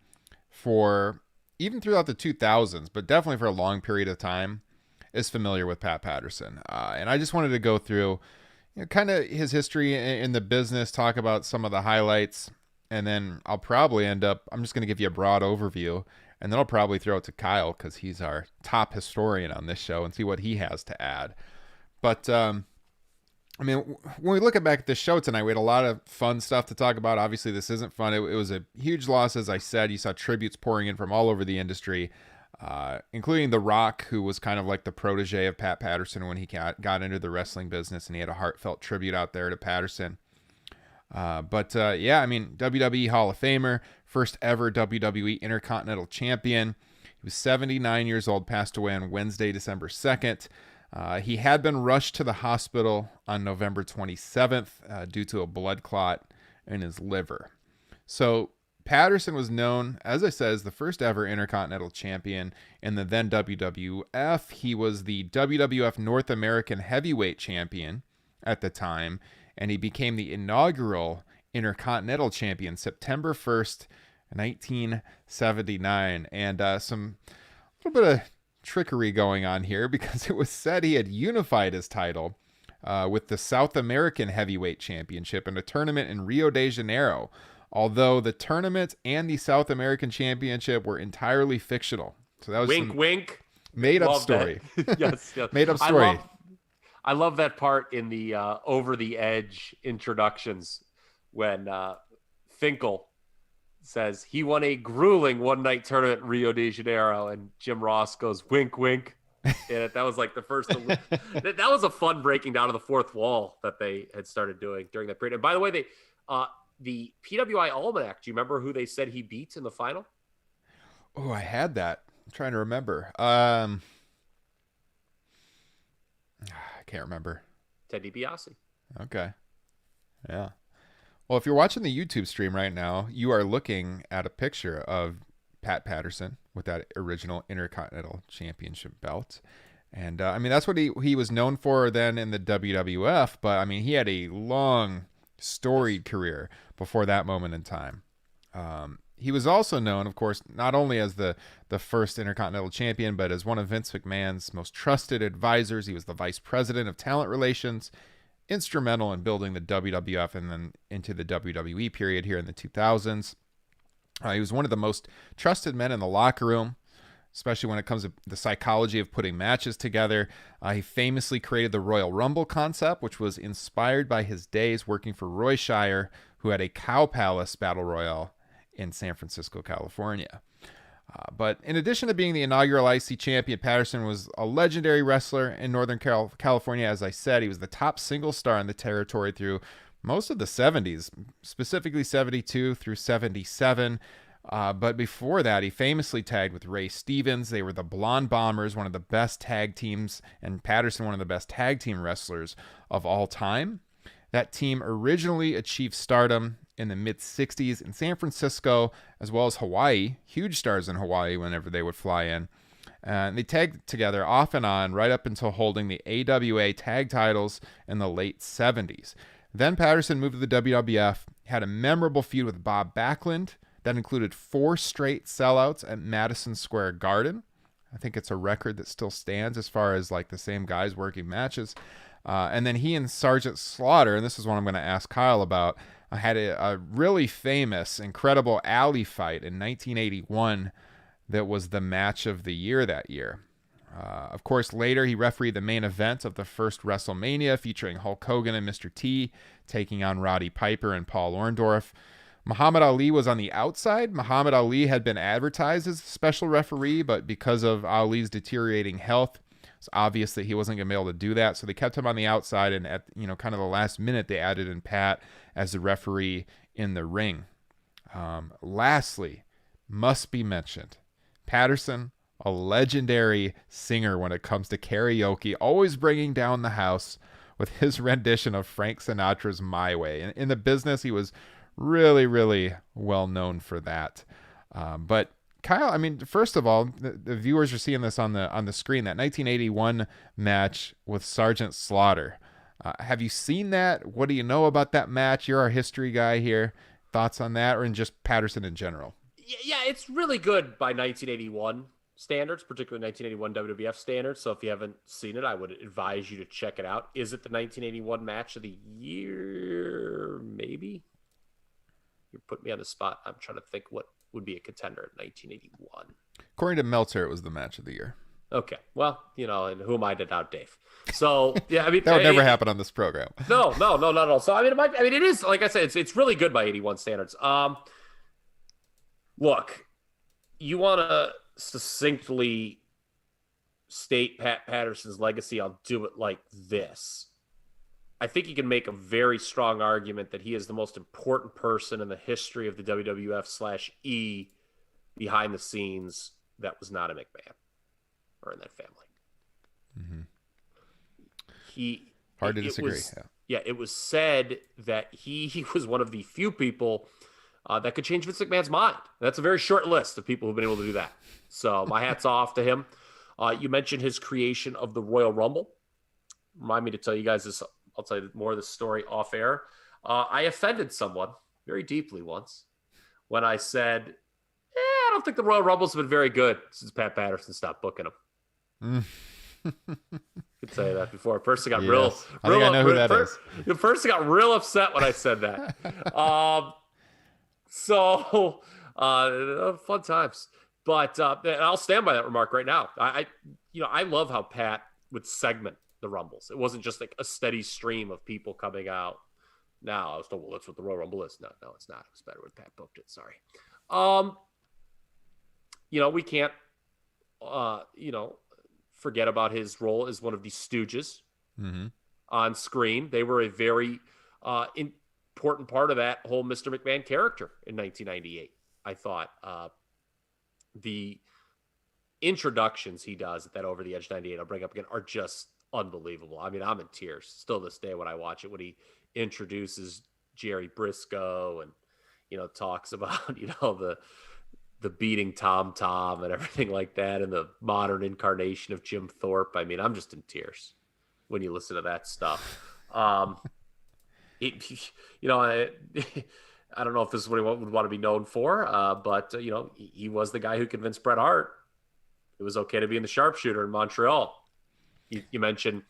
for even throughout the 2000s, but definitely for a long period of time, is familiar with Pat Patterson. And I just wanted to go through kind of his history in the business, talk about some of the highlights, and then I'll probably I'm just going to give you a broad overview, and then I'll probably throw it to Kyle because he's our top historian on this show and see what he has to add. But, I mean, when we look back at this show tonight, we had a lot of fun stuff to talk about. Obviously, this isn't fun. It was a huge loss, as I said. You saw tributes pouring in from all over the industry, including The Rock, who was kind of like the protege of Pat Patterson when he got into the wrestling business, and he had a heartfelt tribute out there to Patterson. Yeah, I mean, WWE Hall of Famer, first ever WWE Intercontinental Champion. He was 79 years old, passed away on Wednesday, December 2nd. He had been rushed to the hospital on November 27th due to a blood clot in his liver. So Patterson was known, as I said, as the first ever Intercontinental Champion in the then WWF. He was the WWF North American Heavyweight Champion at the time, and he became the inaugural Intercontinental Champion September 1st, 1979. And a little bit of trickery going on here, because it was said he had unified his title with the South American Heavyweight Championship in a tournament in Rio de Janeiro, although the tournament and the South American Championship were entirely fictional. So that was wink. Made up story. Yes. Made up story. I love that part in the Over the Edge introductions when Finkel says he won a grueling one-night tournament in Rio de Janeiro, and Jim Ross goes, wink, wink. And that was like the first. That was a fun breaking down of the fourth wall that they had started doing during that period. And by the way, the PWI Almanac, do you remember who they said he beat in the final? Oh, I had that. I'm trying to remember. I can't remember. Ted DiBiase. Okay. Yeah. Well, if you're watching the YouTube stream right now, you are looking at a picture of Pat Patterson with that original Intercontinental Championship belt. And, I mean, that's what he was known for then in the WWF. But, I mean, he had a long, storied career before that moment in time. He was also known, of course, not only as the first Intercontinental Champion, but as one of Vince McMahon's most trusted advisors. He was the vice president of talent relations instrumental in building the WWF and then into the WWE period here in the 2000s. He was one of the most trusted men in the locker room, especially when it comes to the psychology of putting matches together. He famously created the Royal Rumble concept, which was inspired by his days working for Roy Shire, who had a Cow Palace Battle Royal in San Francisco, California. But in addition to being the inaugural IC champion, Patterson was a legendary wrestler in Northern California. As I said, he was the top single star in the territory through most of the 70s, specifically 72 through 77. But before that, he famously tagged with Ray Stevens. They were the Blonde Bombers, one of the best tag teams, and Patterson, one of the best tag team wrestlers of all time. That team originally achieved stardom in the mid-60s in San Francisco, as well as Hawaii. Huge stars in Hawaii whenever they would fly in. And they tagged together off and on right up until holding the AWA tag titles in the late 70s. Then Patterson moved to the WWF, had a memorable feud with Bob Backlund that included 4 straight sellouts at Madison Square Garden. I think it's a record that still stands as far as like the same guys working matches. And then he and Sergeant Slaughter, and this is what I'm going to ask Kyle about, had a really famous, incredible alley fight in 1981 that was the match of the year that year. Of course, later he refereed the main event of the first WrestleMania, featuring Hulk Hogan and Mr. T taking on Roddy Piper and Paul Orndorff. Muhammad Ali was on the outside. Muhammad Ali had been advertised as a special referee, but because of Ali's deteriorating health, it's obvious that he wasn't going to be able to do that. So they kept him on the outside, and at kind of the last minute, they added in Pat as the referee in the ring. Lastly, must be mentioned, Patterson, a legendary singer when it comes to karaoke, always bringing down the house with his rendition of Frank Sinatra's My Way. In the business, he was really, really well known for that. But Kyle, I mean, first of all, the viewers are seeing this on the screen, that 1981 match with Sergeant Slaughter. Have you seen that? What do you know about that match? You're our history guy here. Thoughts on that, or in just Patterson in general? Yeah, it's really good by 1981 standards, particularly 1981 WWF standards. So if you haven't seen it, I would advise you to check it out. Is it the 1981 match of the year? Maybe. You're putting me on the spot. I'm trying to think what would be a contender in 1981. According to Meltzer, it was the match of the year. Okay. Well, and who am I to doubt Dave? So, yeah, I mean, that would never happen on this program. No, not at all. So, I mean, it is, like I said, it's really good by 81 standards. Look, you want to succinctly state Pat Patterson's legacy, I'll do it like this. I think you can make a very strong argument that he is the most important person in the history of the WWF/E behind the scenes that was not a McMahon or in that family. Mm-hmm. Hard to disagree. It was said that he was one of the few people that could change Vince McMahon's mind. That's a very short list of people who've been able to do that. So my hat's off to him. You mentioned his creation of the Royal Rumble. Remind me to tell you guys this. I'll tell you more of the story off air. I offended someone very deeply once when I said, I don't think the Royal Rumbles have been very good since Pat Patterson stopped booking them. Could say that before. A person got real. I think I know who that is. The person got real upset when I said that. So fun times. But and I'll stand by that remark right now. I love how Pat would segment the Rumbles. It wasn't just like a steady stream of people coming out. Now I was told, well, that's what the Royal Rumble is. No, it's not. It was better when Pat booked it. Sorry. We can't, forget about his role as one of the Stooges on screen. They were a very important part of that whole Mr. McMahon character in 1998. I thought the introductions he does at that Over the Edge 98, I'll bring up again, are just unbelievable. I mean, I'm in tears still this day when I watch it, when he introduces Jerry Briscoe and, talks about, the beating Tom and everything like that, and the modern incarnation of Jim Thorpe. I mean, I'm just in tears when you listen to that stuff. I don't know if this is what he would want to be known for, but he was the guy who convinced Bret Hart it was okay to be in the sharpshooter in Montreal. You mentioned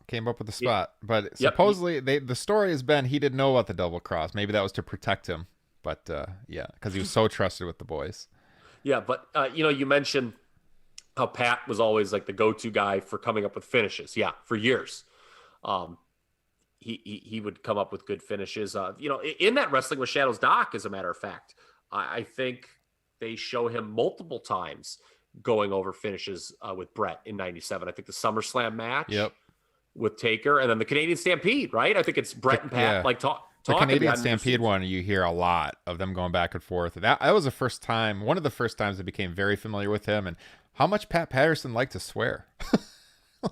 came up with the spot. But supposedly the story has been he didn't know about the double cross. Maybe that was to protect him. But because he was so trusted with the boys. Yeah, but you mentioned how Pat was always like the go-to guy for coming up with finishes. Yeah, for years. He would come up with good finishes. In that Wrestling with Shadows doc, as a matter of fact, I think they show him multiple times going over finishes with Brett in '97. I think the SummerSlam match with Taker, and then the Canadian Stampede, right? I think it's Brett and Pat the Canadian Stampede one. You hear a lot of them going back and forth. That was the first time, one of the first times I became very familiar with him and how much Pat Patterson liked to swear. A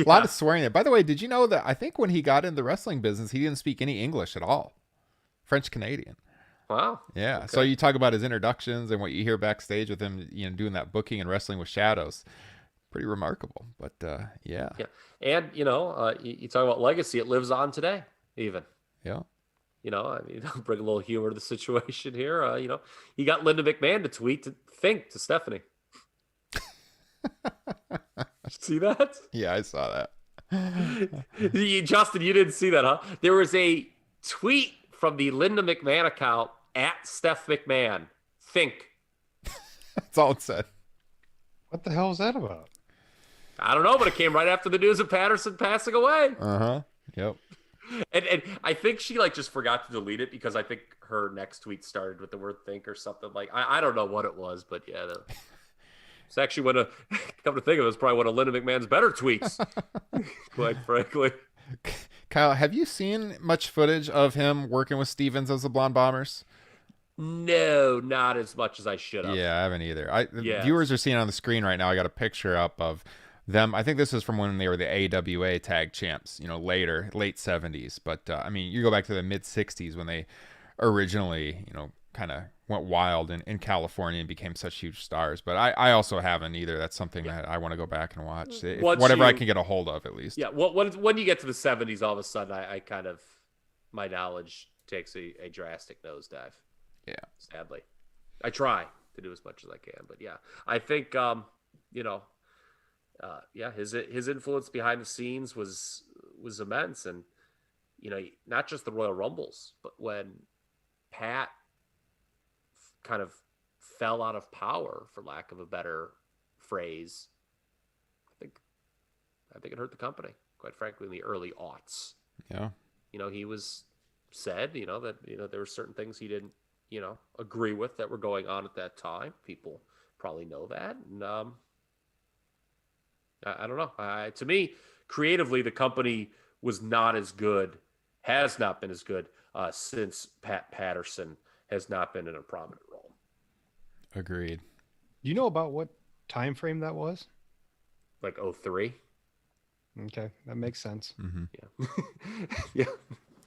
lot of swearing there. By the way, did you know that I think when he got in the wrestling business, he didn't speak any English at all? French Canadian. Wow. Yeah. Okay. So you talk about his introductions and what you hear backstage with him, doing that booking and Wrestling with Shadows. Pretty remarkable. But yeah. And you talk about legacy, it lives on today, even. Yeah. Bring a little humor to the situation here. He got Linda McMahon to think to Stephanie. See that? Yeah, I saw that. Justin, you didn't see that, huh? There was a tweet from the Linda McMahon account at Steph McMahon. Think. That's all it said. What the hell is that about? I don't know, but it came right after the news of Patterson passing away. Yep. And I think she just forgot to delete it because I think her next tweet started with the word think or something. I don't know what it was, but yeah. It's actually come to think of it, it's probably one of Linda McMahon's better tweets, quite frankly. Kyle, have you seen much footage of him working with Stevens as the Blonde Bombers? No, not as much as I should have. Yeah, I haven't either. Viewers are seeing on the screen right now, I got a picture up of them. I think this is from when they were the AWA tag champs, later, late 70s. But, you go back to the mid-60s when they originally, kind of went wild in California and became such huge stars. But I also haven't either. That's something that I want to go back and watch. Whatever I can get a hold of, at least. Yeah, when you get to the 70s, all of a sudden, I kind of, my knowledge takes a drastic nosedive. Yeah. Sadly. I try to do as much as I can. But, yeah, I think, his influence behind the scenes was immense. And, not just the Royal Rumbles, but when Pat kind of fell out of power, for lack of a better phrase, I think it hurt the company, quite frankly, in the early aughts. Yeah. He was said, that, there were certain things he didn't, agree with that were going on at that time. People probably know that. And I don't know. To me, creatively, the company was not as good, has not been as good since Pat Patterson has not been in a prominent role. Agreed. Do you know about what time frame that was? Like 03? Okay, that makes sense. Mm-hmm. Yeah.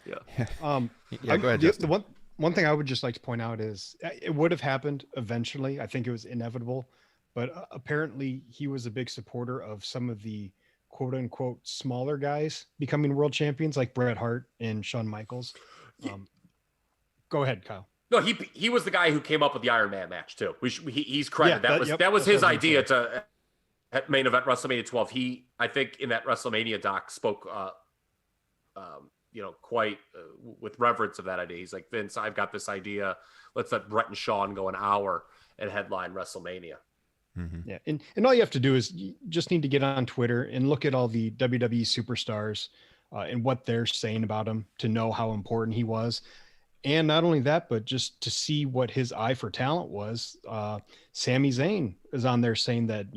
Yeah, go ahead, Justin. The one thing I would just like to point out is it would have happened eventually. I think it was inevitable, but apparently he was a big supporter of some of the quote unquote smaller guys becoming world champions, like Bret Hart and Shawn Michaels. Go ahead, Kyle. No, he was the guy who came up with the Iron Man match too. He's credited. That was his idea to at main event WrestleMania 12. He, I think, in that WrestleMania doc spoke, quite with reverence of that idea. He's like, Vince, I've got this idea. Let's let Bret and Shawn go an hour and headline WrestleMania. Mm-hmm. Yeah, and all you have to do is you just need to get on Twitter and look at all the WWE superstars and what they're saying about him to know how important he was. And not only that, but just to see what his eye for talent was. Sami Zayn is on there saying that,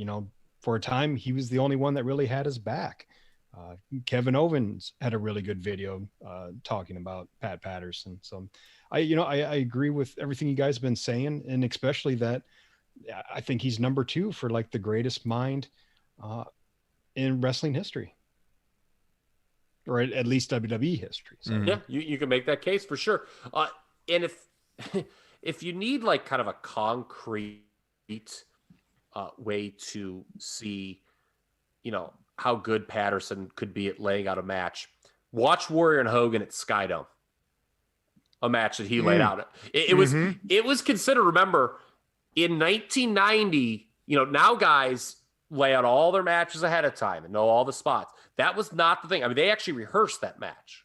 for a time, he was the only one that really had his back. Kevin Owens had a really good video talking about Pat Patterson. So I agree with everything you guys have been saying. And especially that I think he's number 2 for like the greatest mind in wrestling history. Or at least WWE history. So. Yeah, you can make that case for sure. And if you need like kind of a concrete way to see, how good Patterson could be at laying out a match, watch Warrior and Hogan at Skydome, a match that he laid out. It was considered. Remember, in 1990, now guys lay out all their matches ahead of time and know all the spots. That was not the thing. I mean, they actually rehearsed that match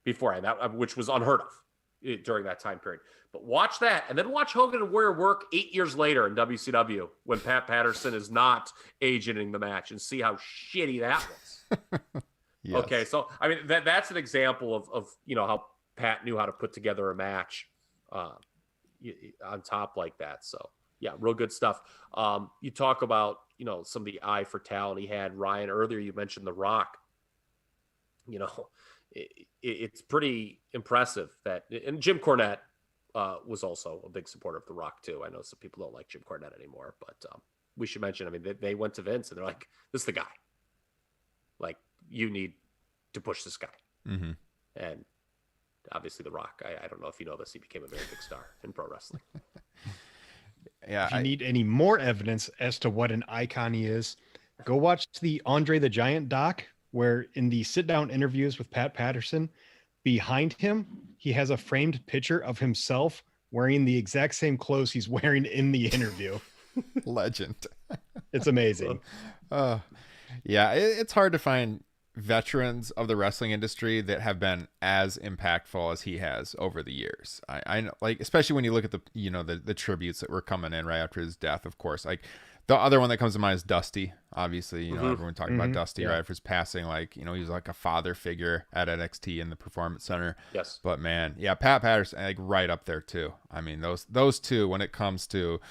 beforehand, which was unheard of during that time period. But watch that, and then watch Hogan and Warrior work 8 years later in WCW when Pat Patterson is not agenting the match, and see how shitty that was. Yes. Okay, so I mean that's an example of how Pat knew how to put together a match on top like that. So yeah, real good stuff. You talk about some of the eye for talent he had. Ryan, earlier you mentioned The Rock. It's pretty impressive that, and Jim Cornette was also a big supporter of The Rock too. I know some people don't like Jim Cornette anymore, but we should mention, I mean, they went to Vince and they're like, this is the guy. Like, you need to push this guy. Mm-hmm. And obviously The Rock, I don't know if you know this, he became a very big star in pro wrestling. Yeah. If you need any more evidence as to what an icon he is, go watch the Andre the Giant doc, where in the sit-down interviews with Pat Patterson, behind him, he has a framed picture of himself wearing the exact same clothes he's wearing in the interview. Legend. It's amazing. Yeah, it's hard to find veterans of the wrestling industry that have been as impactful as he has over the years. I know, like, especially when you look at the tributes that were coming in right after his death, of course. Like, the other one that comes to mind is Dusty. Obviously, everyone talking about Dusty right after his passing. Like, he was like a father figure at NXT in the Performance Center. Yes. But man, yeah, Pat Patterson, like, right up there too. I mean, those two, when it comes to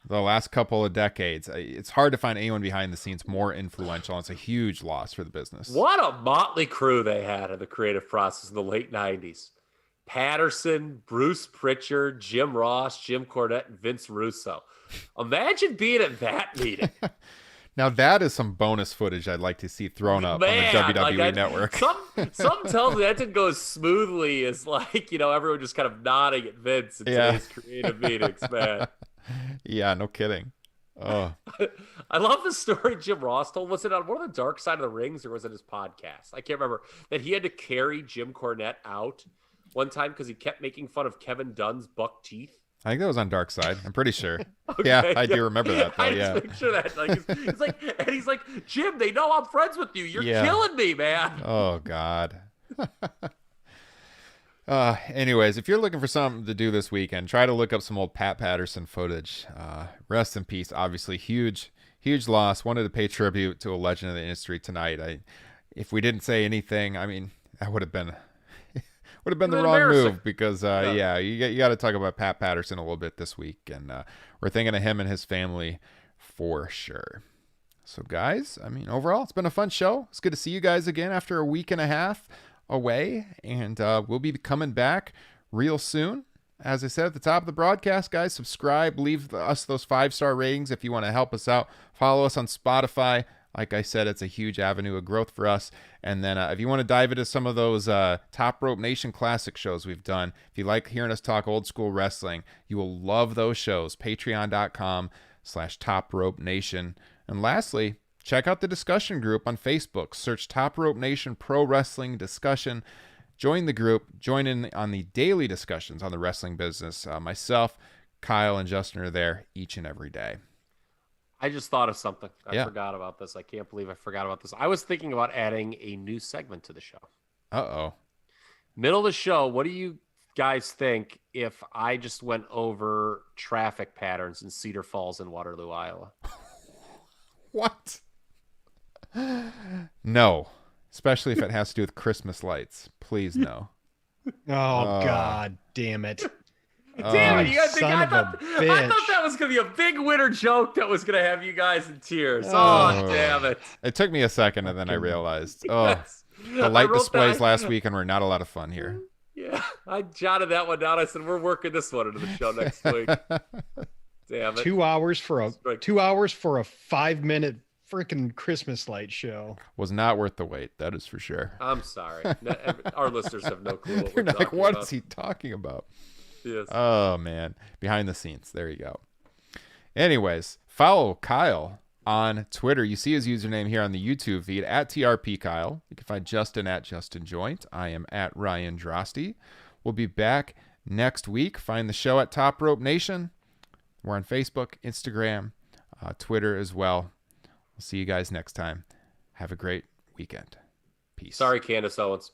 the last couple of decades, it's hard to find anyone behind the scenes more influential. It's a huge loss for the business. What a motley crew they had in the creative process in the late 90s. Patterson, Bruce Pritchard, Jim Ross, Jim Cornette, and Vince Russo. Imagine being at that meeting. Now that is some bonus footage I'd like to see thrown up on the WWE network. Some tells me that didn't go as smoothly as, like, everyone just kind of nodding at Vince in today's creative meetings, man. Yeah, no kidding. Oh, I love the story Jim Ross told. Was it on one of the Dark Side of the Rings, or was it his podcast? I can't remember. That he had to carry Jim Cornette out one time because he kept making fun of Kevin Dunn's buck teeth. I think that was on Dark Side. I'm pretty sure. Okay, yeah, I do remember that though. I just picture that. Like, it's like, and he's like, Jim, they know I'm friends with you. You're killing me, man. Oh God. Anyways, if you're looking for something to do this weekend, try to look up some old Pat Patterson footage. Rest in peace. Obviously, huge loss. Wanted to pay tribute to a legend of the industry tonight. If we didn't say anything, I mean, that would have been the wrong move, because you got to talk about Pat Patterson a little bit this week, and we're thinking of him and his family for sure. So guys, I mean, overall, it's been a fun show. It's good to see you guys again after a week and a half away, and we'll be coming back real soon. As I said at the top of the broadcast, guys, subscribe, leave us those 5-star ratings if you want to help us out. Follow us on Spotify. Like I said, it's a huge avenue of growth for us. And then if you want to dive into some of those Top Rope Nation classic shows we've done, if you like hearing us talk old school wrestling, you will love those shows. Patreon.com/Top Rope Nation. And lastly, check out the discussion group on Facebook. Search Top Rope Nation Pro Wrestling Discussion. Join the group. Join in on the daily discussions on the wrestling business. Myself, Kyle, and Justin are there each and every day. I just thought of something. I forgot about this. I can't believe I forgot about this. I was thinking about adding a new segment to the show. Uh-oh. Middle of the show, what do you guys think if I just went over traffic patterns in Cedar Falls and Waterloo, Iowa? What? No. Especially if it has to do with Christmas lights. Please no. God damn it. Damn it, you guys think I thought that was going to be a big winter joke that was going to have you guys in tears. Oh, damn it. It took me a second, and then I realized, the light displays last weekend were not a lot of fun here. Yeah, I jotted that one down. I said, we're working this one into the show next week. Damn it. 2 hours for a 5-minute freaking Christmas light show. Was not worth the wait, that is for sure. I'm sorry. Our listeners have no clue what You're we're talking like, what about. is he talking about? Yes. Oh, man. Behind the scenes. There you go. Anyways, follow Kyle on Twitter. You see his username here on the YouTube feed, at TRPKyle. You can find Justin at JustinJoint. I am at Ryan Drosty. We'll be back next week. Find the show at Top Rope Nation. We're on Facebook, Instagram, Twitter as well. We'll see you guys next time. Have a great weekend. Peace. Sorry, Candace Owens.